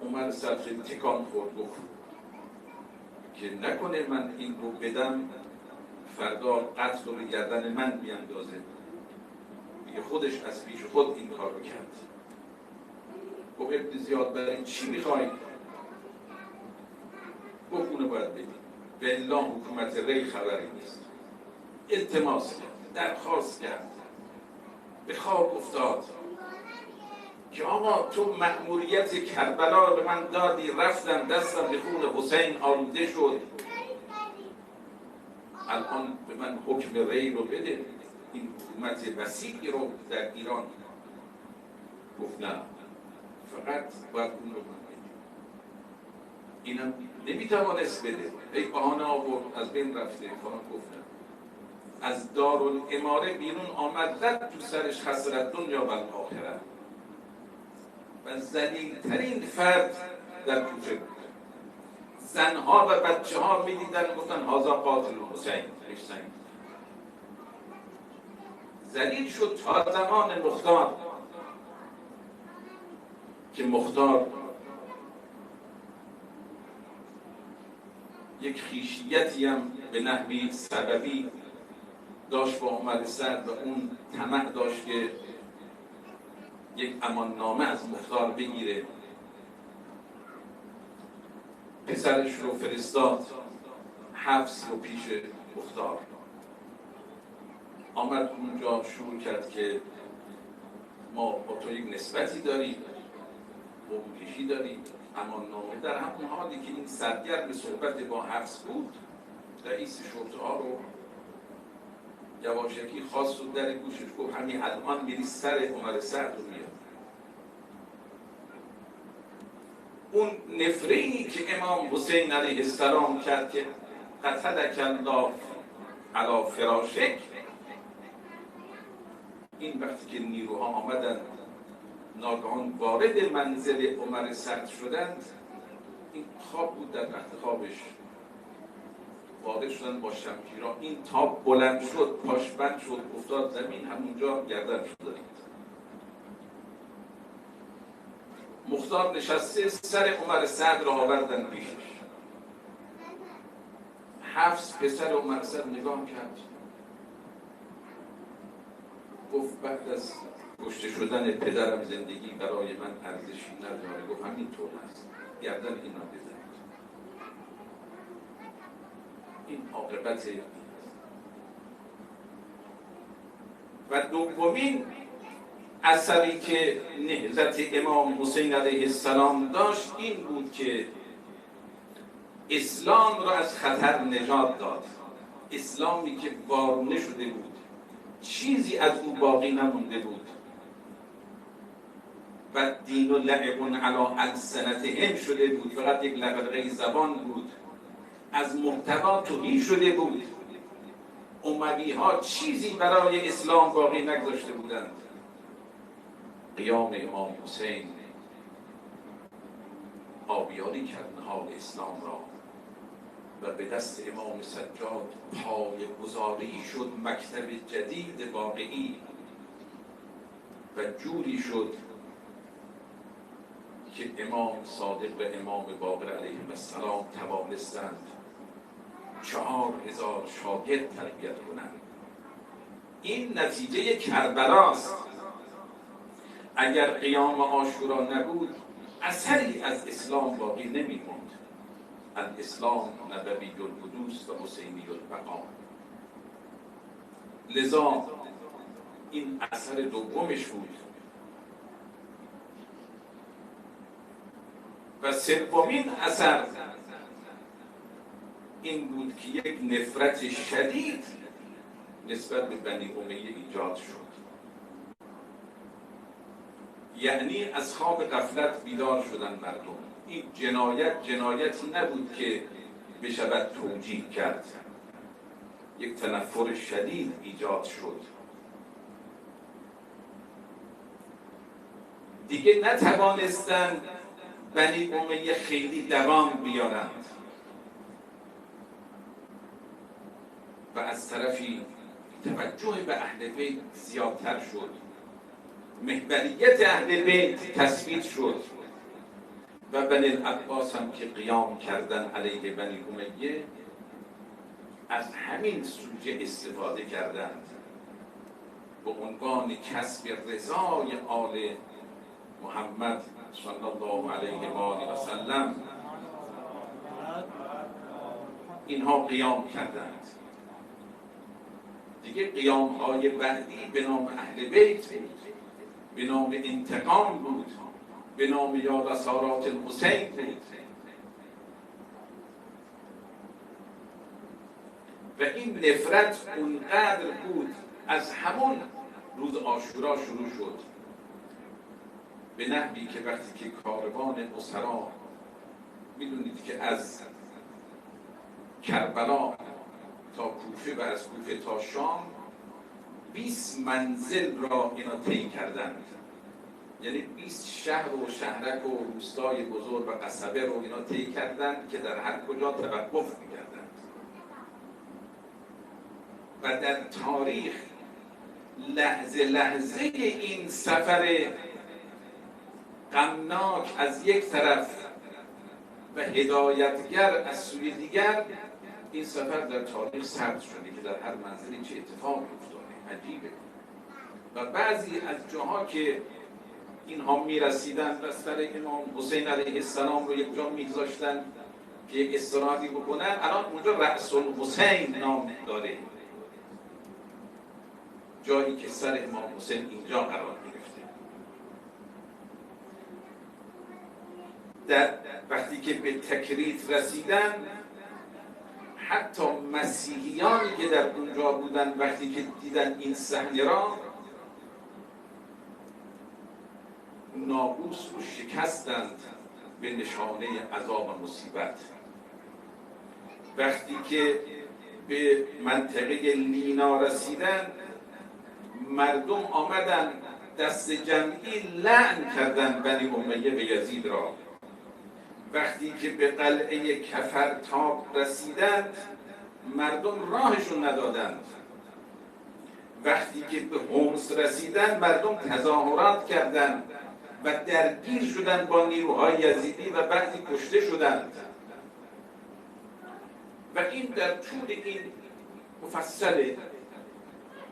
عمر سعد خیلی تکان خورد، گفت که نکنه من این رو بدم فردا قتل رو به گردن من بیاندازه. دیگه خودش از پیش خود این کار رو کرد. گفت ابن زیاد برای چی میخوایی؟ گفت اونو باید بدیم. بالله حکومت ری خبری نیست. التماس کرد، درخواست کرد، به خواب افتاد. که آقا تو مأموریت کربلا رو به من دادی، رفتم دستم به خون حسین آلوده شد، الان به من حکم ری رو بده، این حکومت وسیعی رو در ایران. گفت نه، فقط باید اون رو من بده. اینم نمیتوانست بده، ای بهانه آورد، از بین رفته. فلان گفتم از دارالاماره بیرون آمد، رد تو سرش خسرت دنیا و آخرت. و ذلیل‌ترین فرد در کوفه بود. زنها و بچه ها می دیدن گفتن هذا قاتل حسین. ذلیل شد تا زمان مختار که مختار یک خویشیتی هم به نحوی سببی داشت با عمر سعد و اون طمع داشت که یک اماننامه از مختار بگیره. پسرش رو فرستاد حفص رو پیش مختار. آمد اونجا شروع کرد که ما با تو یک نسبتی داریم، قوم‌کشی داریم، اماننامه. در همون حالی که این سرگرم صحبت با حفص بود، رئیس شرطه ها رو یواشکی خواست و در گوشش گفت همین الان میری سر عمر سعد رو میاد. اون نفرینی که امام حسین علیه السلام کرد که قتلک الله علی فراشک، این وقتی که نیروها آمدن ناگهان وارد منزل عمر سعد شدند، این خواب بود، در وقت خوابش وارد شدن با شمشیرها، این تاب بلند شد، پاش بند شد، افتاد زمین، همونجا گردن شد. مختار نشسته، سر عمر سعد را آوردن پیشش. حفص پسر عمر سعد نگاه کرد، گفت بعد از کشته شدن پدرم زندگی برای من ارزشی نداره. گفت همین طور است، گردن اینا بزنید. این عاقبت. و دومین اثری که نهضت امام حسین علیه السلام داشت این بود که اسلام را از خطر نجات داد. اسلامی که وارونه شده بود، چیزی از او باقی نمونده بود و دین و لعب علی السنتهم شده بود، فقط یک لبلغه زبان بود، از محتوا تهی شده بود. اموی ها چیزی برای اسلام باقی نگذاشته بودند. قیام امام حسین آبیاری کرد نهاد اسلام را و به دست امام سجاد پایه‌گذاری شد مکتب جدید واقعی و جوری شد که امام صادق و امام باقر علیهم السلام توانستند 4000 شاگرد تربیت کنند. این نتیجه کربلاست. اگر قیام عاشورا نبود، اثری از اسلام باقی نمی‌ماند. الاسلام نبوی القدوس و حسینی البقا. لذا این اثر دومش بود. و سومین اثر این بود که یک نفرت شدید نسبت به بنی امیه ایجاد شد. یعنی از خواب غفلت بیدار شدن مردم. این جنایتی نبود که بشود توجیه کرد. یک تنفر شدید ایجاد شد. دیگه نتوانستند بنی امیه خیلی دوام بیارند و از طرفی توجه به اهل بیت زیادتر شد. محوریت اهل بیت تثبیت شد و بنی العباس هم که قیام کردن علیه بنی امیه از همین سوژه استفاده کردند به عنوان کسب رضای آل محمد صلی الله علیه و آله و سلم. اینها قیام کردند. دیگه قیام های بعدی به نام اهل بیت بود. به نام انتقام بود، به نام یا رسالات الحسین بود. و این نفرت اونقدر بود از همون روز عاشورا شروع شد، به نحوی که وقتی که کاروان اسرا، میدونید که از کربلا تا کوفه و از کوفه تا شام 20 منزل را اینا طی کردند، یعنی 20 شهر و شهرک و روستای بزرگ و قصبه رو اینا طی کردند که در هر کجا توقف می‌کردند. و در تاریخ لحظه لحظه این سفر غمناک از یک طرف و هدایتگر از سوی دیگر، این سفر در تاریخ ثبت شده که در هر منزلی چه اتفاقی افتاده. عجیبه. و بعضی از جاها که اینها میرسیدن و سر امام حسین علیه السلام رو یک جا میگذاشتن که یک استراحتی بکنن، الان اونجا رأس الحسین نام داره، جایی که سر امام حسین اینجا قرار گرفته. در وقتی که به تکریت رسیدن، حتی مسیحیانی که در اونجا بودن وقتی که دیدن این صحنه را، ناقوس رو شکستند به نشانه عذاب و مصیبت. وقتی که به منطقه لینا رسیدن، مردم آمدن دست جمعی لعن کردن بنی امیه به یزید را. وقتی که به قلعه کفرتاب رسیدند، مردم راهشون ندادند. وقتی که به حمص رسیدند، مردم تظاهرات کردند و درگیر شدند با نیروهای یزیدی و بعضی کشته شدند. و این در طول این مفصله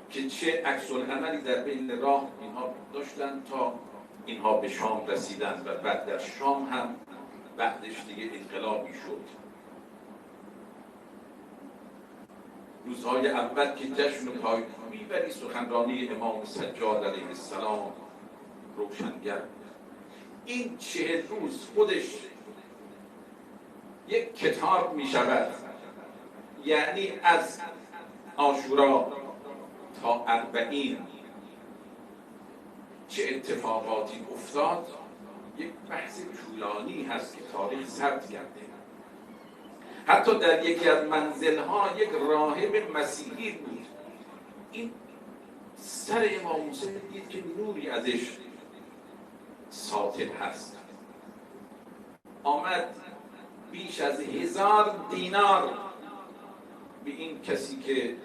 که چه عکس العملی در بین راه اینها داشتن تا اینها به شام رسیدند و بعد در شام هم بعدش دیگه انقلابی شد. روزهای اول که جشن و پایکوبی ولی سخنرانی امام سجاد علیه السلام روشنگر بود. این 40 روز خودش یک کتاب می شود، یعنی از عاشورا تا 40 چه اتفاقاتی افتاد، یک بحث طولانی هست که تاریخ ثبت کرده. حتی در یکی از منزل‌ها یک راهب مسیحی بود، این سر امام حسین دید که نوری ازش ساطع هست، آمد بیش از 1000 دینار به این کسی که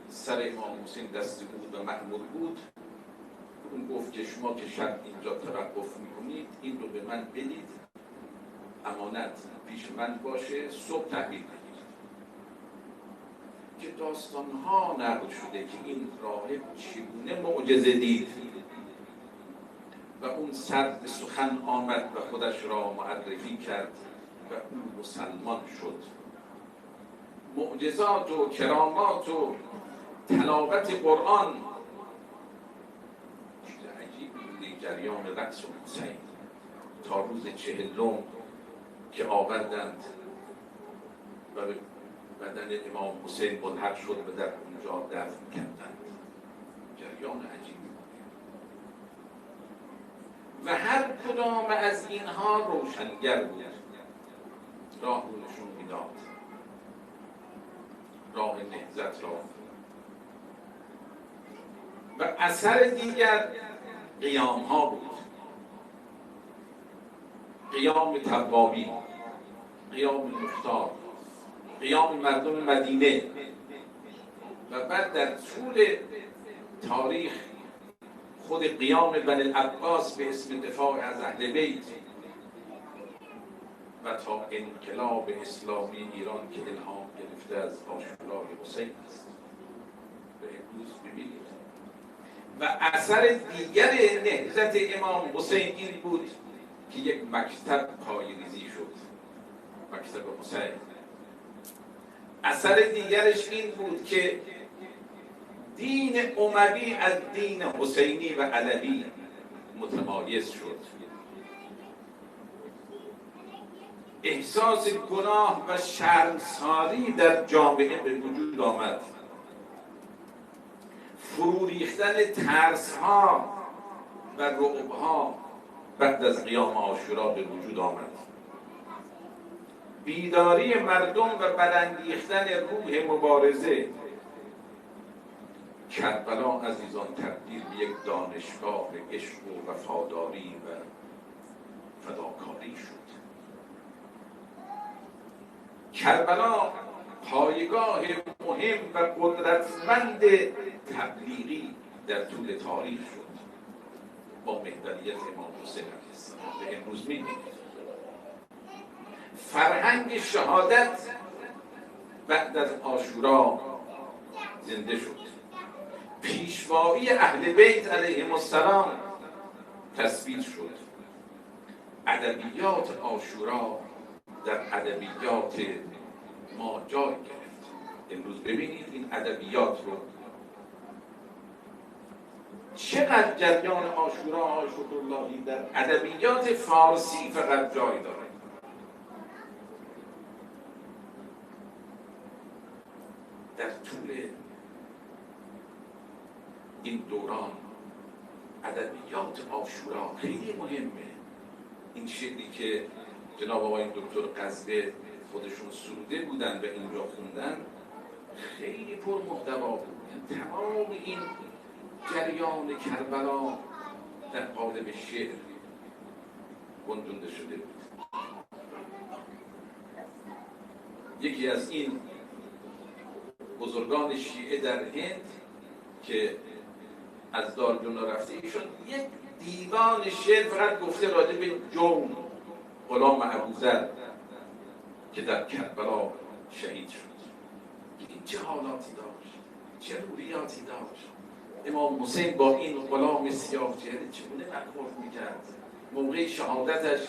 سر امام حسین دست بود و مأمور بود، اون گفت که شما که شب اینجا توقف میکنید، این رو به من بدید، امانت پیش من باشه، صبح تحویل بدید. که داستانها نقل شده که این راهب چگونه معجزه دید و اون سر به سخن آمد و خودش را معرفی کرد و اون مسلمان شد. معجزات و کرامات و تلاوت قرآن عجیب بوده. جریان رقص و حسین تا روز 40 که آوردند و به بدن امام حسین ملحق شد و در اونجا دفن کردند. جریان عجیبی بوده و هر کدام از اینها روشنگر بود، راه رو نشون میداد، راه نهضت را. و اثر دیگر قیام ها بود، قیام توابی، قیام مختار، قیام مردم مدینه. و بعد در طول تاریخ خود قیام بنی العباس به اسم دفاع از اهل بیت و تا انقلاب اسلامی ایران که الهام گرفته از عاشورای حسین است و امروز ببینید. و اثر دیگر نهضت امام حسین این بود که یک مکتب پایه‌ریزی شد، مکتب حسین. اثر دیگرش این بود که دین اموی از دین حسینی و علوی بایس شد. احساس گناه و شرمساری در جامعه به وجود آمد. فرو ریختن ترس‌ها و رعب‌ها بعد از قیام عاشورا به وجود آمد. بیداری مردم و برانگیختن روح مبارزه. کربلا عزیزان تبدیل به یک دانشگاه عشق و وفاداری و فداکاری شد. کربلا پایگاه مهم و قدرتمند تبلیغی در طول تاریخ شد با محوریت امام حسین علیه السلام. به امروز می‌بینید فرهنگ شهادت بعد از عاشورا زنده شد. پیشوایی اهل بیت علیهم السلام تثبیت شد. ادبیات عاشورا در ادبیات ما جای گرفت. امروز ببینید این ادبیات رو چقدر جریان عاشورا عاشق‌اللهی در ادبیات فارسی فقط جای داره. در طول این دوران ادبیات عاشورا خیلی مهمه. این شعری که جناب آقای دکتر قزوه خودشون سروده بودن و اینجا خوندن خیلی پر محتوا بود. تمام این جریان کربلا در قالب شعر گنجونده شده بود. یکی از این بزرگان شیعه در هند که از دارالجنا رفته ایشون یک دیوان شعر فقط گفته راجع به جون غلام ابوذر که در کربلا شهید شد. این چه حالاتی داشت، چه روحیاتی داشت. امام حسین با این غلام سیاه چهره چگونه برخورد میکرد. موقع شهادتش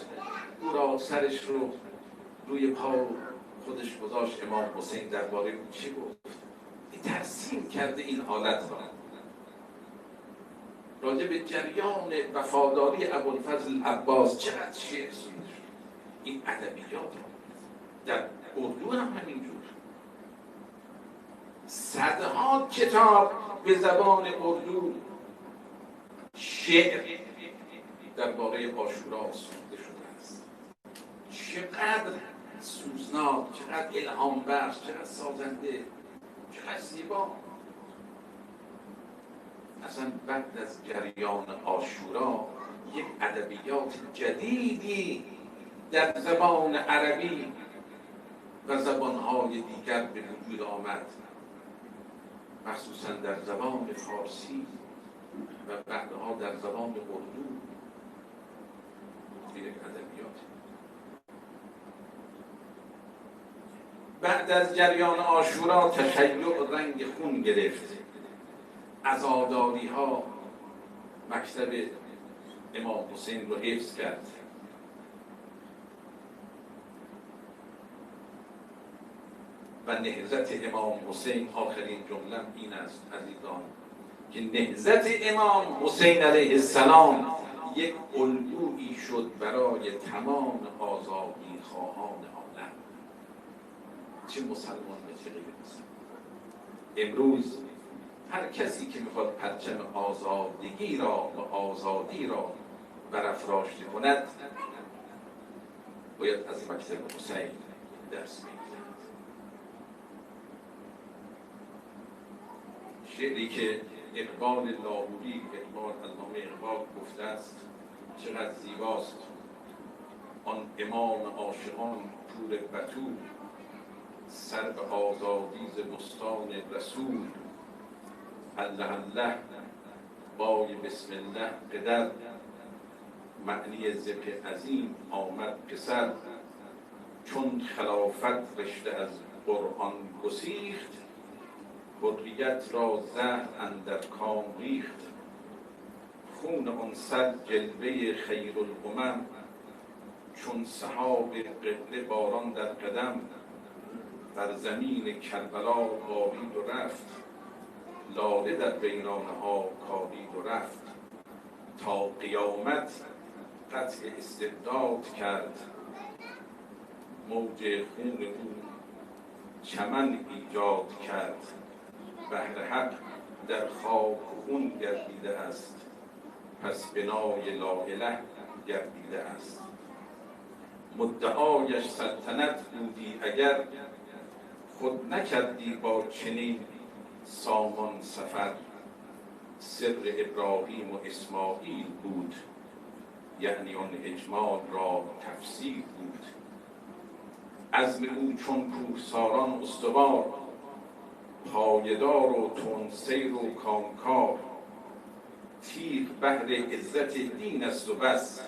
او را سرش رو روی پا خودش گذاشت. امام حسین درباره او چه گفت؟ این ترسیم کرده این حالت را. راجع به جریان وفاداری ابوالفضل عباس چقدر شعر سروده شد. این ادبیات در اردو هم همینجور. صدها کتاب به زبان اردو شعر درباره عاشورا سروده شده است. چقدر سوزناک، چقدر الهام بخش، چقدر سازنده، چقدر زیبا. اصلا بعد از جریان عاشورا یک ادبیات جدیدی در زبان عربی و زبانهای دیگر به وجود آمد، مخصوصا در زبان فارسی و بعدها در زبان اردو. یک ادبیات بعد از جریان عاشورا تشیع رنگ خون گرفت. عزاداری ها مکتب امام حسین رو حفظ کرد. و نهضت امام حسین، آخرین جمله این است عزیزان، که نهضت امام حسین علیه السلام یک الگویی شد برای تمام آزادی خواهان عالم، چه مسلمان و چه غیر مسلمان. امروز هر کسی که میخواد پرچم آزادگی را و آزادی را برافراشته کند باید از مکتب حسین درس بگیرد. شعری که اقبال لاهوری، علامه اقبال گفته است چقدر زیباست. آن امام عاشقان پور بتول، سر به آزادی ز بستان رسول. الله الله بای بسم الله قدر، معنی ذبح عظیم آمد پسر. چون خلافت رشته از قرآن گسیخت، حریت را زهر اندر کام ریخت. خون آن صد جلوه خیرالامم، چون سحاب قبله باران در قدم. بر زمین کربلا بارید و رفت، لاله در ویرانه ها کارید و رفت. تا قیامت قطع استبداد کرد. موج خون او چمن ایجاد کرد. بحر حق در خاک خون گردیده است، پس بنای لا اله گردیده است. مدعایش سلطنت بودی اگر، خود نکردی با چنین سامان سفر. سر ابراهیم و اسماعیل بود، یعنی آن اجمال را تفسیر بود. عزم او چون کوهساران استوار، پایدار و تند سیر و کامکار. تیغ بهر عزت دین است و بس،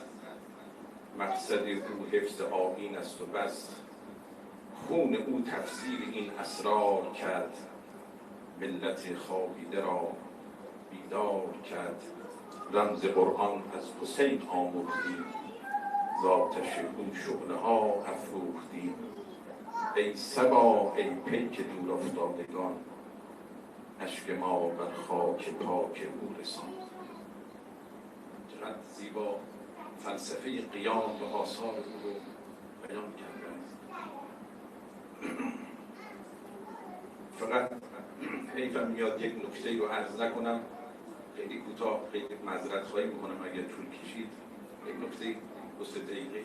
مقصد او حفظ آیین است و بس. خون او تفسیر این اسرار کرد، ملت خوابیده را بیدار کرد. رمز قرآن از حسین آموختیم، ز آتش او شعله ها افروختیم. ای صبا ای پیک دور افتادگان، اشک ما بر خاک پاک او رساند. چقدر زیبا فلسفه قیام و آثار او رو بیان کرده است. فقط حیفم میاد یک نکته رو عرض نکنم، خیلی کوتاه، خیلی معذرت خواهی میکنم اگر طول کشید. یک نکته 2 دقیقه‌ای.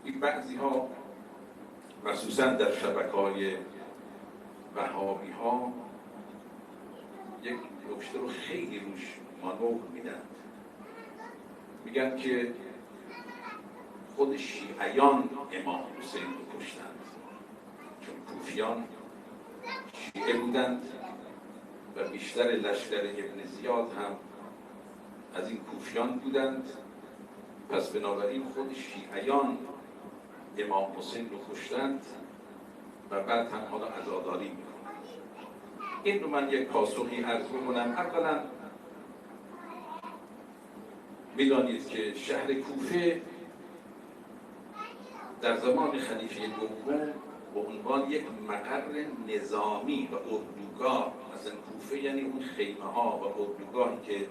این بعضی ها مخصوصا در شبکه‌های وهابی ها یک نکته رو خیلی روش مانور میدن. میگن که خود شیعیان امام حسین رو کشتند، چون کوفیان شیعه بودند و بیشتر لشکر ابن زیاد هم از این کوفیان بودند. پس بنابراین خود شیعیان امام حسین رو کشتند و بعد هم حالا عزاداری میکنند. این رو من یک پاسخی عرض بکنم. اولا میدانید که شهر کوفه در زمان خلیفه دوم به عنوان یک مقر نظامی و اردوگاه، مثلا کوفه یعنی اون خیمه ها و اردوگاهی که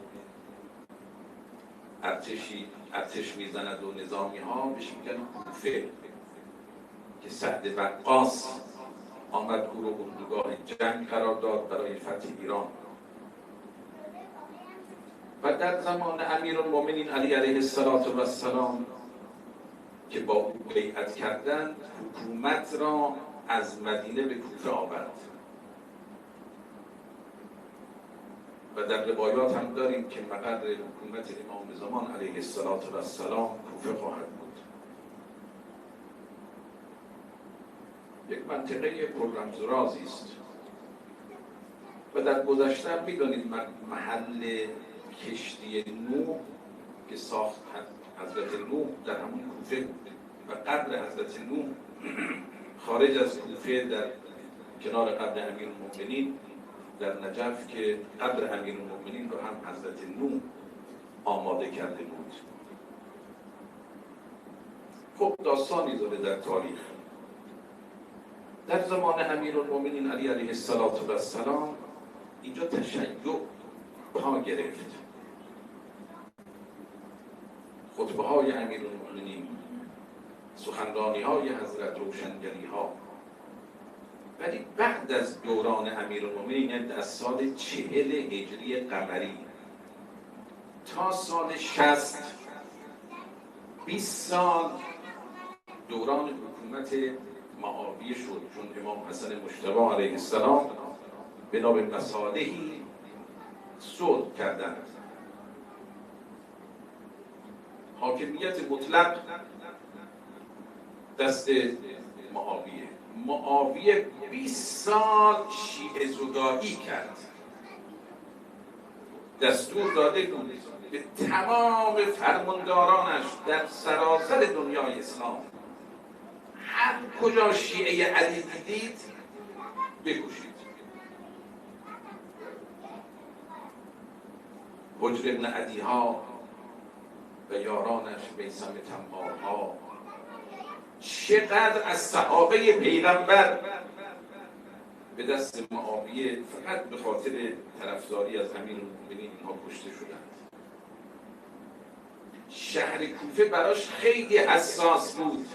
ارتش میزند و نظامی ها، بهش میگن کوفه، که سعد وقاص آمد او رو اردوگاه جنگ قرار داد برای فتح ایران. و در زمان امیرالمومنین علی علیه السلام که با او بیعت کردند، حکومت را از مدینه به کوفه آورد. و در روایات هم داریم که مقر حکومت امام زمان علیه السلام کوفه خواهد بود. یک منطقه پر رمز و رازی است. و در گذشته میدانید محل کشتی نوح که ساخت حضرت نوح در همون کوفه بود و قبر حضرت نوح خارج از کوفه در کنار قبر امیرالمومنین در نجف که قبر امیرالمومنین رو هم حضرت نوح آماده کرده بود. خب داستانی داره در تاریخ. در زمان امیرالمومنین علی علیه السلام اینجا تشیع پا گرفت. خطبه های امیرالمومنین، سخنرانی های حضرت، روشنگری ها. ولی بعد از دوران امیرالمومنین، از سال 40 هجری قمری تا سال 60 20 سال دوران حکومت معاویه شد، چون امام حسن مجتبی علیه السلام بنا به مصالحی صلح کردند. حاکمیت مطلق دست معاویه 20 سال شیعه زدایی کرد. دستور داده بود به تمام فرماندارانش در سراسر دنیای اسلام هر کجا شیعه علی دیدید بکشید. حجر ابن عدی ها و یارانش، میثم تمار ها، چقدر از صحابه پیغمبر به دست معاویه فقط به خاطر طرفداری از امیرالمومنین اینها کشته شدند. شهر کوفه براش خیلی حساس بود.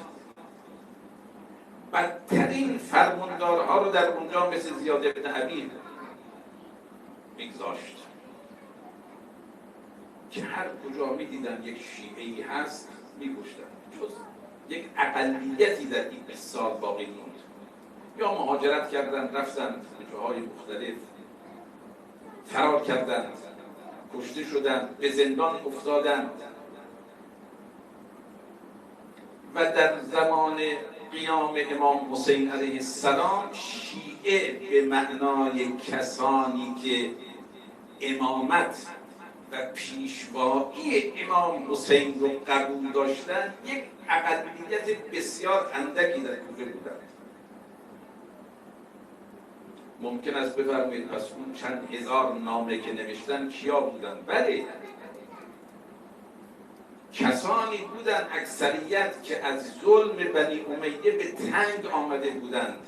بدترین فرماندارها رو در اونجا مثل زیاد بن عبید میگذاشت که هر کجا میدیدن یک شیعه‌ای هست میکشتن، جز یک اقلیتی در این 20 سال باقی موند. یا مهاجرت کردن، رفتن به جاهای مختلف، فرار کردند، کشته شدند، به زندان افتادند. و در زمان قیام امام حسین علیه السلام شیعه به معنای کسانی که امامت و پیشوایی امام حسین رو قبول داشتند یک اقلیت بسیار اندکی در کوفه بودند. ممکن است بفرمایید پس اون چند هزار نامه که نوشتن کیا بودن؟ بله، کسانی بودن اکثریت که از ظلم بنی امیه به تنگ آمده بودند.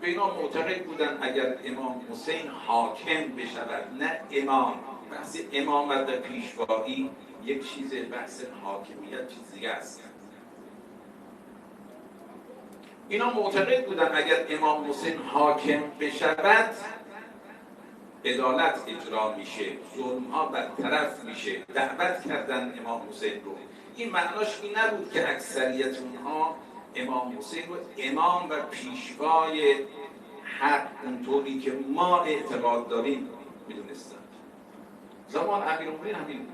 به اینا معتقد بودند اگر امام حسین حاکم بشود، نه امام، بحث امامت و پیشوایی یک چیز، بحث حاکمیت چیز دیگه است. اینا معتقد بودن اگر امام حسین حاکم بشود عدالت اجرا میشه، ظلم‌ها برطرف میشه. دعوت کردن امام حسین رو. این معناش این نبود که اکثریت اونها امام حسین رو امام و پیشوای حق اونطوری که ما اعتقاد داریم میدونستند. زمان امیرالمومنین همین بود.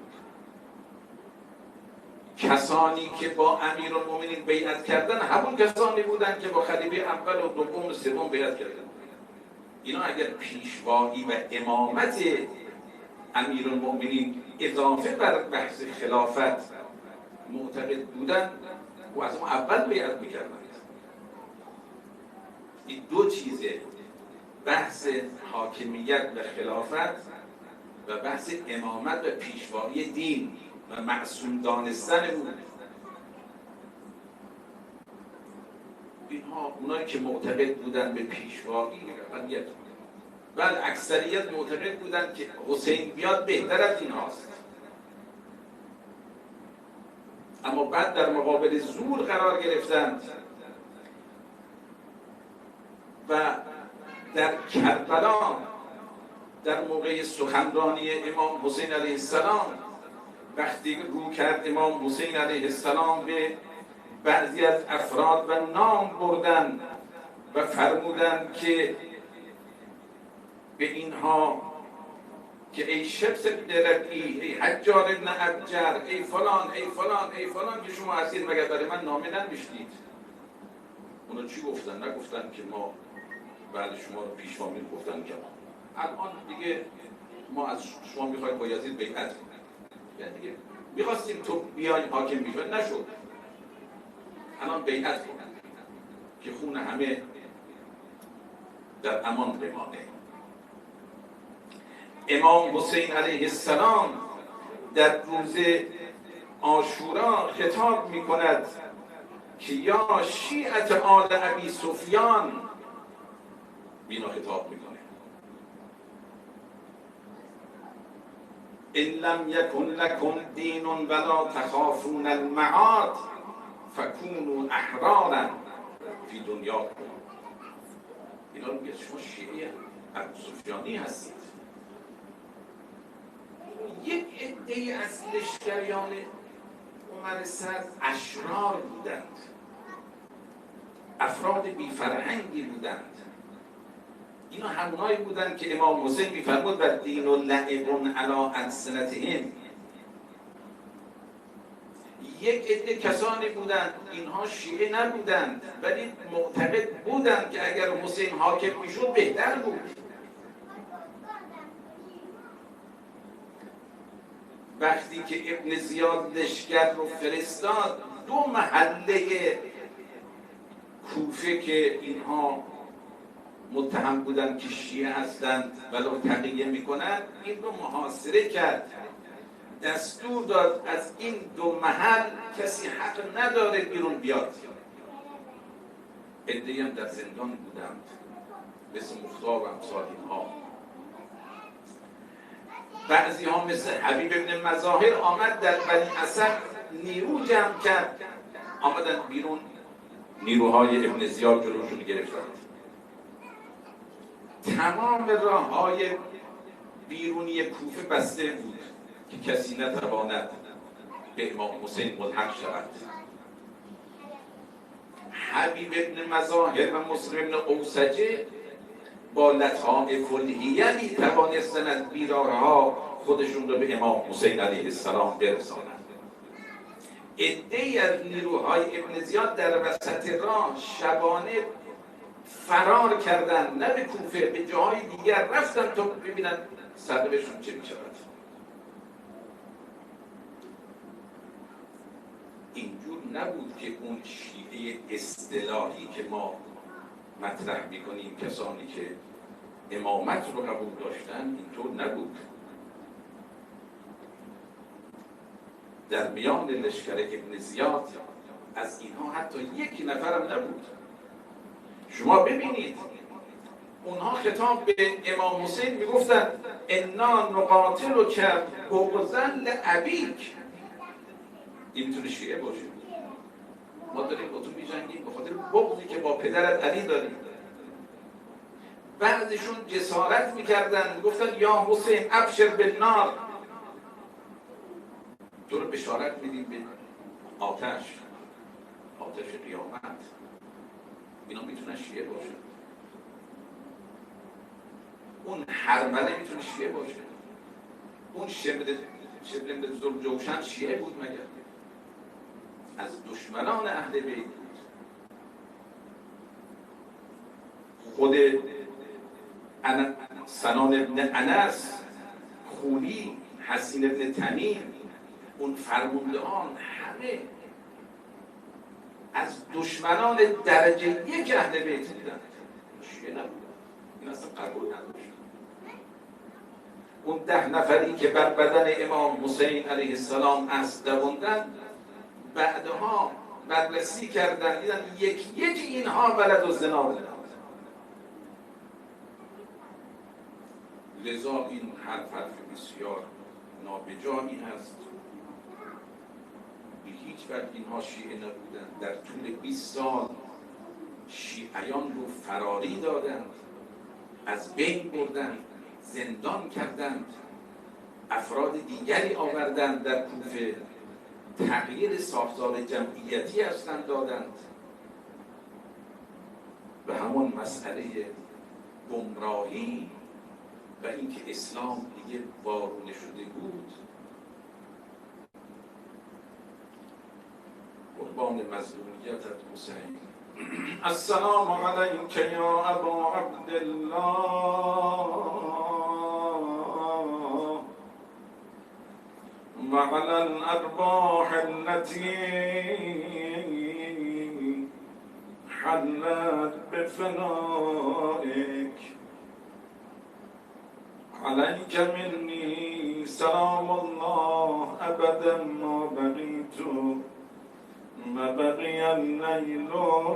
کسانی که با امیرالمومنین بیعت کردن همون کسانی بودند که با خلیفه اول و دوم و سوم بیعت کردن. اینا اگر پیشوایی و امامت امیرالمومنین اضافه بر بحث خلافت معتقد بودن و از اون اول بیعت میکردن. این دو چیزه، بحث حاکمیت و خلافت و بحث امامت و پیشوایی دین و معصوم دانستن اون. اینها اونایی که معتقد بودن به پیشوایی اقلیت بودن. بل اکثریت معتقد بودن که حسین بیاد بهتر از این هاست. اما بعد در مقابل زور قرار گرفتند و در کربلا در موقع سخنرانی امام حسین علیه السلام وقتی رو کرد امام حسین علیه السلام به بعضی از افراد و نام بردن و فرمودند که به اینها که ای شمس ابن ربیع، ای حجار ابن ابجر، ای فلان ای فلان ای فلان که شما هستید، مگر برای من نامه ننوشتید؟ اونا چی گفتن؟ نگفتن که ما بعد شما رو پیشوا می‌گفتن که الان دیگه ما از شما می‌خوایم با یزید بیعت کنیم. یعنی دیگه می‌خواستیم تو بیای حاکم بشی، نشد. الان بیعت کن که خون همه در امان بمانه. امام حسین علیه السلام در روز عاشورا خطاب می‌کند که یا شیعت آل ابی سفیان، بینا خطاب می‌کنه ان لم یکن لکم دین ولا تخافون المعاد فکونوا احرارا فی دنیاکم. اینا رو میگه شما شیعه ابو سفیانی هستید. یک عده از لشکریان عمر سعد اشرار بودند، افراد بی فرهنگی بودند. اینا همونایی بودند که امام حسین میفرمود و دین و لعب علی السنتهم. یک عده کسانی بودند، اینها شیعه نبودند ولی معتقد بودند که اگر حسین حاکم میشد بهتر بود. وقتی که ابن زیاد لشکر رو فرستاد، دو محله کوفه که اینها متهم بودند که شیعه هستند ولو تقیه میکنند، این رو محاصره کرد. دستور داد از این دو محل کسی حق نداره بیرون بیاد. عده‌ای هم در زندان بودند مثل مختار و امثال اینها. بعضی ها مثل حبیب ابن مظاهر آمد در بنی اسد نیرو جمع کرد، آمدن بیرون، نیروهای ابن زیاد جلوشون گرفتند. تمام راه های بیرونی کوفه بسته بود که کسی نتواند به امام حسین ملحق شود. حبیب ابن مظاهر و مسلم ابن اوسجه با لطائف کلیه می توانستند از بیراهها خودشون رو به امام حسین علیه السلام برسانند. عده‌ای از نیروهای ابن زیاد در وسط راه شبانه فرار کردند، نه به کوفه، به جاهای دیگر رفتن تا ببینن سرنوشتشون چه می شود. اینجور نبود که اون شیعه اصطلاحی که ما مطرح میکنیم، کسانی که امامت رو قبول داشتن، اینطور نبود. در میان لشکر ابن زیاد از اینها حتی یک نفرم نبود. شما ببینید اونها خطاب به امام حسین میگفتن انا نقاتل و کرد بغضا لابیک. این میتونه شیعه باشه. ما داریم با تو میجنگیم به خاطر بغضی که با پدرت علی داریم. بعضشون جسارت میکردن، گفتن یا حسین ابشر بالنار، تو رو بشارت میدیم به آتش قیامت. اینا میتونن شیعه باشه. اون هرمله میتونه شیعه باشه. اون شبل جوشن شیعه بود مگر؟ از دشمنان اهل بیت بود. خود سنان ابن انس، خولی، حسین ابن تمیم، اون فرماندهان همه از دشمنان درجه یک اهل بیت بودن، شیعه نبودن. این اصلا قبول نداشت. اون 10 نفری که بر بدن امام حسین علیه السلام اسب دووندن، بعدها بررسی کردن، دیدن یک اینها ولد الزنا بودن. لذا این حرف بسیار نابجایی هست. به هیچ وجه اینها شیعه نبودند. در طول 20 سال شیعیان رو فراری دادند، از بین بردند، زندان کردند، افراد دیگری آوردند در کوفه، تغییر ساختار جمعیتی اصلا دادند. و همون مسئله گمراهی و اینکه اسلام دیگه وارونه شده بود، قربان مظلومیتت حسین. السلام علیک یا ابا عبدالله و علی الارواح التي حلت بفنائك. عليك مني سلام الله أبدا ما بقيت ما بقي الليل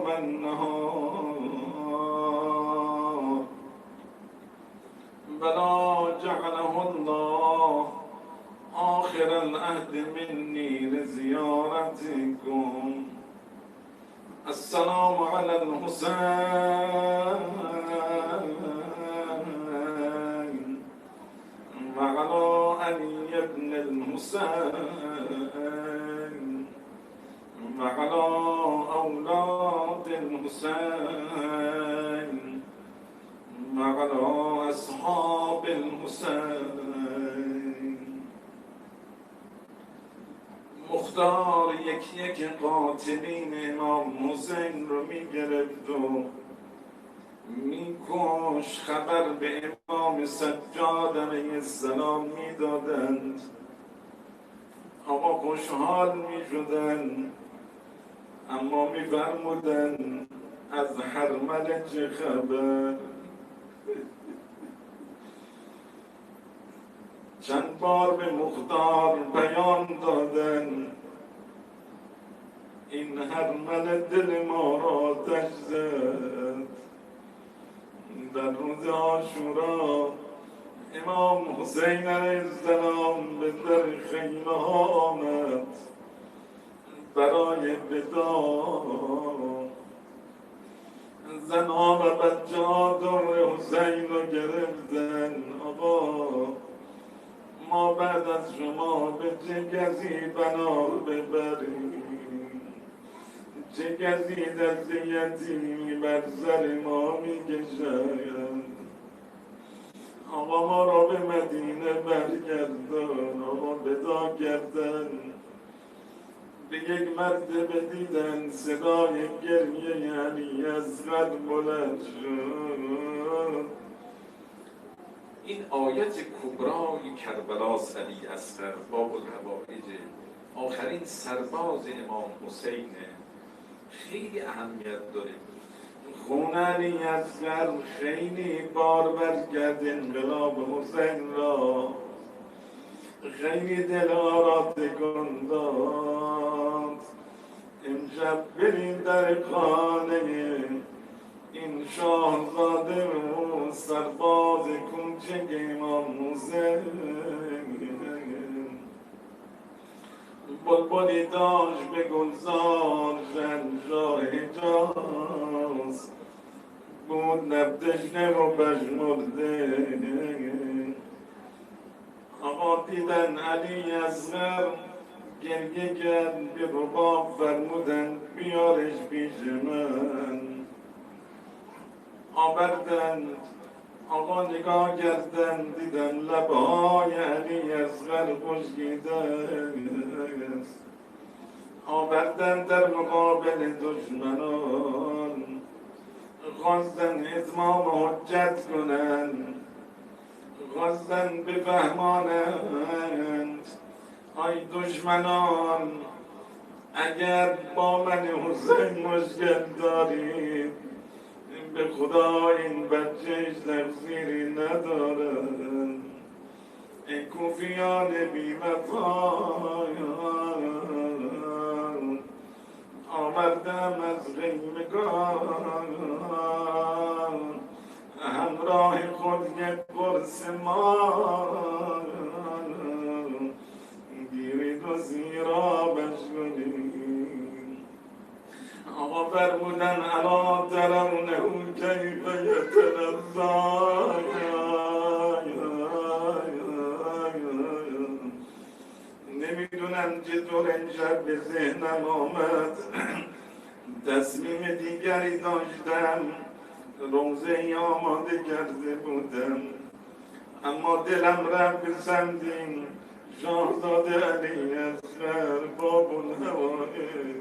والنهار، بلا جعله الله آخر العهد مني لزيارتكم. السلام على الحسين وعلى علي بن الحسين وعلى أولاد الحسين وعلى أصحاب الحسين. مختار یک قاتلین امام حسین رو میگرفت و میکش، خبر به امام سجاد علیه السلام میدادند. اما خوشحال میشدن، اما میفرمودن از حرمله چه خبر. چند بار به مختار بیان دادن این حرمله دل ما را آتش زد. در روز عاشورا امام حسین علیه السلام به در خیمه ها آمد. برای ودا زنها و بچه ها دور حسین رو گرفتن. آقا ما بعد از شما به چه کسی بنا ببریم؟ چه کسی دست یتیمی بر سر ما میکشد؟ آقا ما را به مدینه برگردان. آقا ودا کردن، به یک مرتبه دیدن صدای گریه علی اصغر بلند شد. این آیت کبرای کربلاس علی اصغر باب الحوائج، آخرین سرباز امام حسینه، خیلی اهمیت داره. خون علی اصغر خیلی بار برگرد انقلاب حسین را، خیلی دلها را تکان داد. امشب بریم در خانه این شاهزاده و سرباز کوچک امام حسین. بلبلی داشت به گلزار شاه حجاز، بود لب تشنه و پژمرده. آقا دیدن علی اصغر گریه کرد، به رباب فرمودن بیارش پیش من. آوردن، آقا نگاه کردن دیدن لبهای علی اصغر خشکیده است. آوردن در مقابل دشمنان، خواستن اتمام حجت کنند، خواستن بفهمانند آی دشمنان اگر با من حسین مشکل دارید، به خدا این بچهش تقصیری ندارد. ای کوفیان بی وفایان، آمدم از غیمگان، همراه خود یک قرص مال، گیرید و زیرابش کنید. آقا فرمودن الا ترونه کیف یتنزا. نمیدونم چطور امشب به ذهنم آمد، تصمیم دیگری داشتم، روزه ای آماده کرده بودم، اما دلم رفت به سمت این شاهزاده علی اصغر باب الحوائج.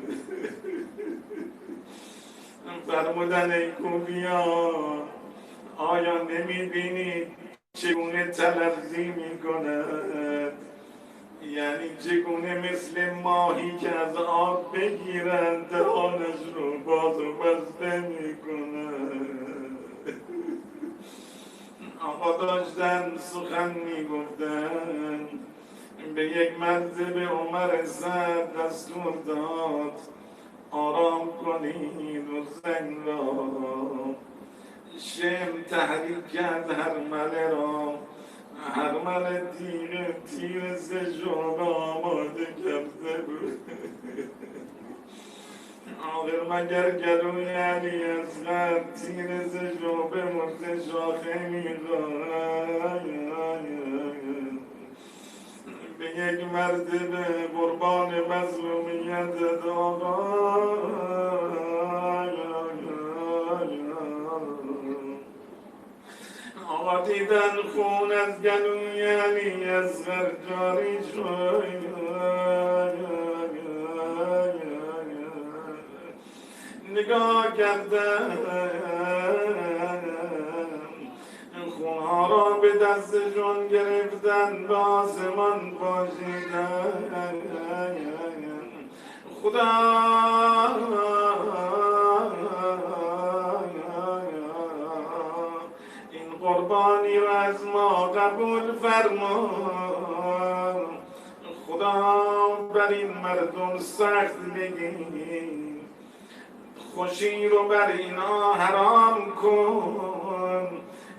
فرمودن ای کوفیان آیا نمیبینید چگونه تلفظی میکند؟ یعنی چگونه مثل ماهی که از آب بگیرند دهانش رو باز و بسته میکنند. آقا داشتن سخن میگفتن، به یک مرتبه عمر سعد دستور داد آرام کنید حسین را. شم تحریک کرد هرمله را، هرمله تیر سجاب آماده کرده بود. آخر مگر گلوی علی اصغر تیر سجاب مرد شاخه میخواهد. به یک مرتبه قربان مظلومیت آقا آقا دیدن خون از گلوی علی اصغر جاری شد. نگاه کردن خونها را به دستشون گرفتن، به آسمان پاشیدن. خدا این قربانی را از ما قبول فرما. خدا بر این مردم سخت بگیر، خوشی رو بر اینا حرام کن.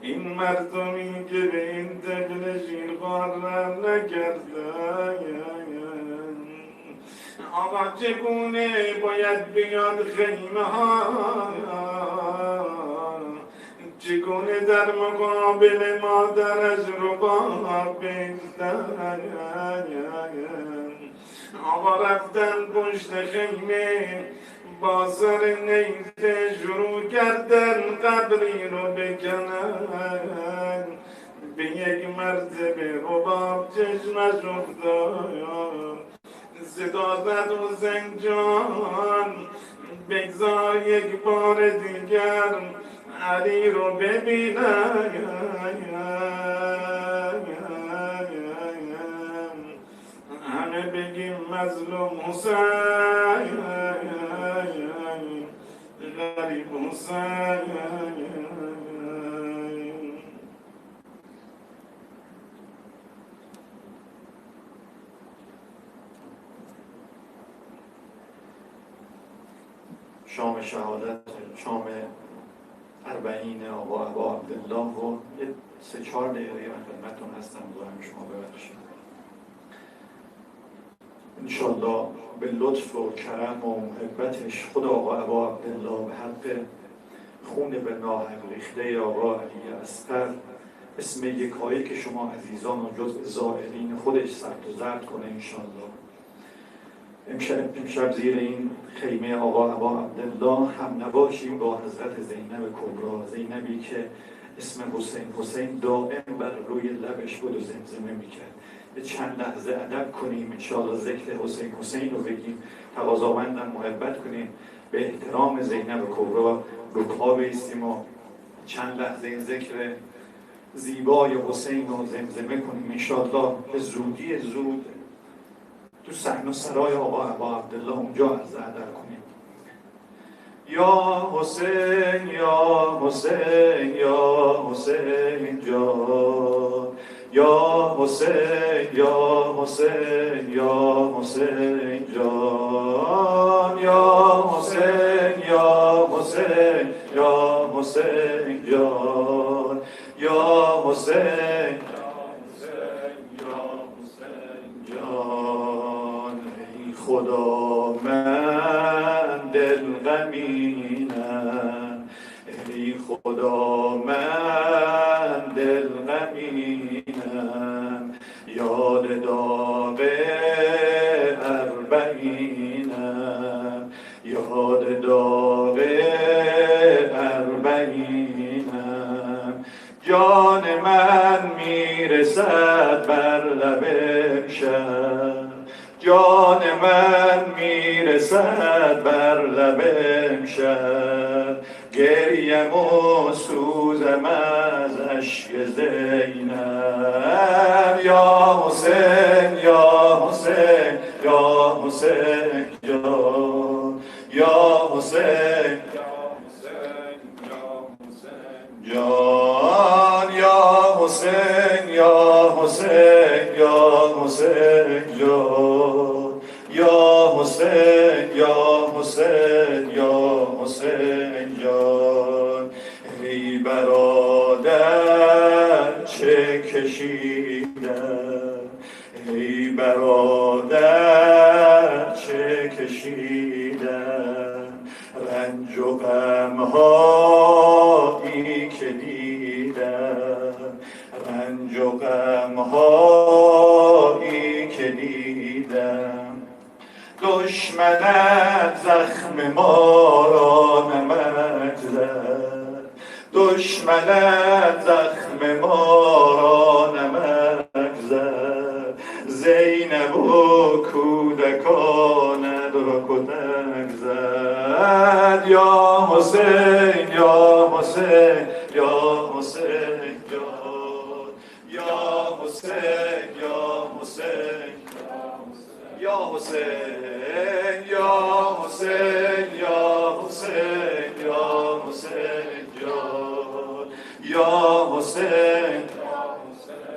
این مردمی که به این دقل شیرخوار رم نکردن، آقا چگونه باید بیاد خیمه ها، چگونه در مقابل مادرش رباب بگذارد. آقا رفتن پشت خیمه، با سر نیزه شروع کردن قبری رو بکنن. به یک مرتبه رباب چشمش افتاد، صدا زد حسین جان بگذار یک بار دیگر علی رو ببینم. همه بگیم مظلوم حسین، غریب حسین. شام شهادت، شام اربعین آقا ابا عبدالله و یه 3-4 دقیقه من خدمتتون هستم، دارم شما ببخشید. انشالله به لطف و کرم و محبتش خود آقا ابا عبدالله به حق خون به ناحق ریخته آقا علی اصغر اسم یکایی که شما عزیزان و جزء زائرین خودش ثبت و ضبط کنه انشالله. امشب زیر این خیمه آقا ابا عبدالله هم نباشیم با حضرت زینب کبرا، زینبی که اسم حسین دائم بر روی لبش بود و زمزمه میکرد. به چند لحظه ادب کنیم انشاءالله، ذکر حسین رو بگیم، تقاضاوندم محبت کنیم، به احترام زینب کبرا رو پا بایستیم و چند لحظه ذکر زیبای حسین رو زمزمه کنیم انشاءالله. به زودی زود تو صحن سرای آقا ابا عبدالله اونجا عرض ادب کنیم. یا حسین یا حسین یا حسین جان، یا حسین یا حسین یا حسین جان، یا حسین یا حسین یا حسین جان، یا حسین خدا من دل غمینم، ای خدا من دل غمینم، یاد داغ اربعینم، یاد داغ اربعینم. جان من میرسد بر لب شب، جان من میرسد بر لب امشب، گریم و سوزم از اشک زینب. یا حسین یا حسین یا حسین جان، یا حسین جان، یا حسین یا حسین یا حسین جان، یا حسین یا حسین یا حسین جان. ای برادر چه کشیدم، ای برادر چه کشیدم، رنج و غم‌هایی که دیدم، رنج و غم‌هایی که دیدم. دشمنت زخم ما را نمک زد، دشمنت زخم ما را نمک زد، زینب و کودکانت را کتک زد. یا حسین یا حسین یا حسین جان، یا حسین یا حسین یا حسین، یا حسین یا حسین یا حسین جان، یا حسین.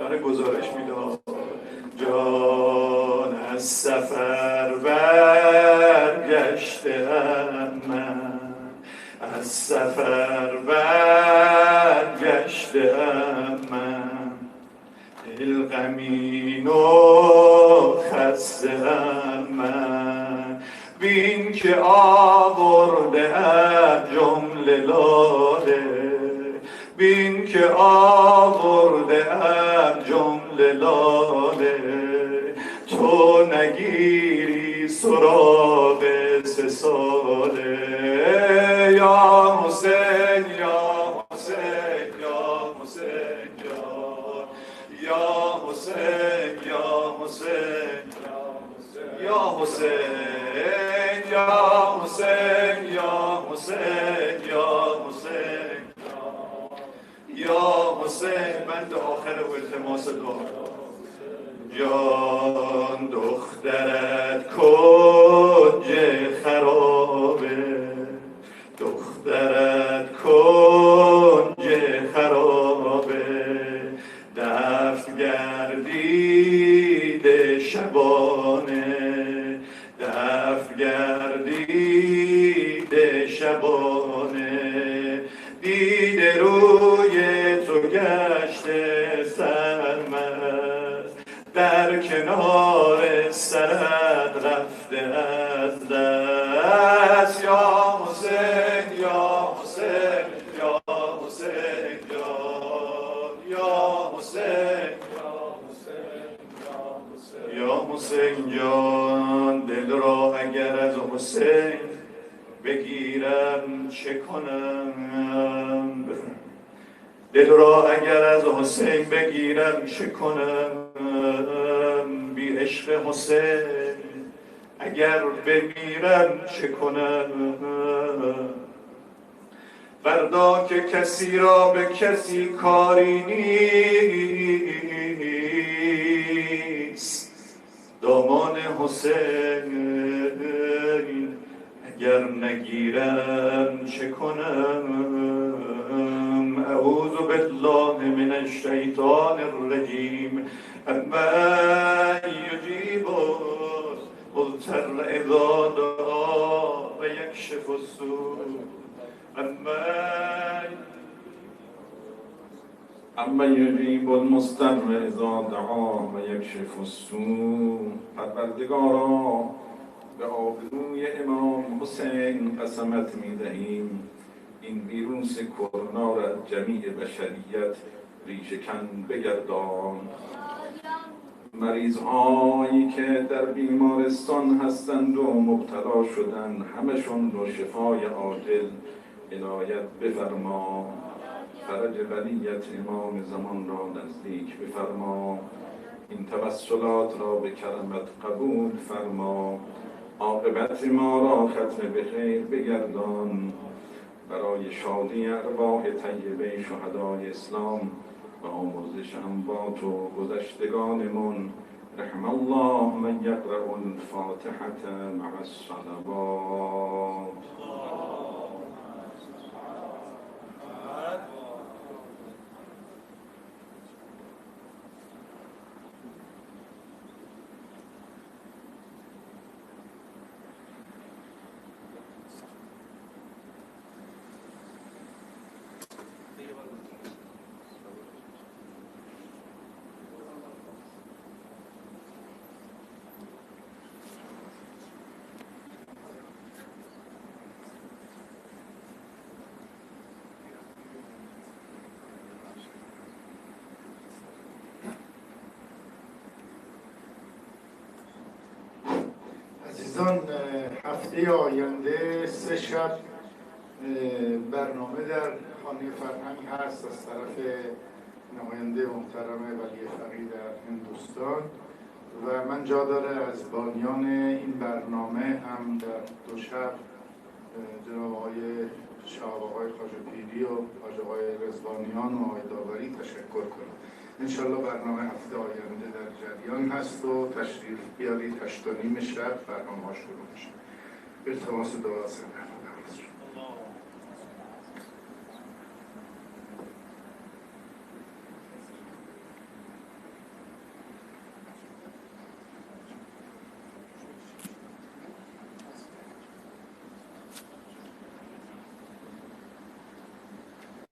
داره گزارش میداد جان از سفر برگشتم من، از سفر برگشتم من، دل غمین و خسته‌ام من، بین که آورده ام جمله لاله، بین که آورده ام جمله لاله، تو نگیری سراغ 3 ساله. یا حسین یا حسین یا حسین یا حسین یا حسین یا حسین یا حسین یا حسین یا حسین یا حسین. بند آخر و التماس دعا. جان دخترت کنج خرابه، دخترت کنج خرابه، دفن گردیده شبانه، دفن گردیده شبانه، دیده روی تو گشته سرمست، در کنار سرت رفته از دست. یا حسین یا حسین یا حسین یا حسین یا حسین جان. دل را اگر از حسین بگیرم چه کنم، دل را اگر از حسین بگیرم چه کنم، بی عشق حسین اگر بمیرم چه کنم. فردا که کسی را به کسی کاری نیست، دامان حسین اگر نگیرم چه کنم. اعوذ بالله من الشیطان الرجیم. اما یجیب مضطر اذا دعا و یکشف السوء. اما یجیب المضطر اذا دعا و یکشف السوء. پروردگارا به آبروی امام حسین قسمت می‌دهیم این ویروس کرونا را جمیع بشریت ریشه‌کن بگردان. مریض‌هایی که در بیمارستان هستند و مبتلا شدند همشون رو شفای عاجل عنایت بفرما. فرج ولیت امام زمان را نزدیک بفرما. این توسلات را به کرمت قبول فرما. عاقبت ما را ختم به خیر بگردان. برای شادی ارواح طیبه شهدای اسلام و آمرزش انبات و گذشتگانمون، رحم الله من یقرأ الفاتحة مع الصلوات. عزیزان، هفته آینده 3 شب برنامه در خانه فرهنگ هست از طرف نماینده محترم ولی فقیه در هندوستان و من جا داره از بانیان این برنامه هم در 2 شب جناب آقای شهاب آقای خواجه پیری و حاج آقای رضوانیان و آقای داوری تشکر کنم. انشالله برنامه هفته آینده در جریان هست و تشریف بیارید. 8:30 شب برنامه ها شروع میشه. التماس دعا سپر.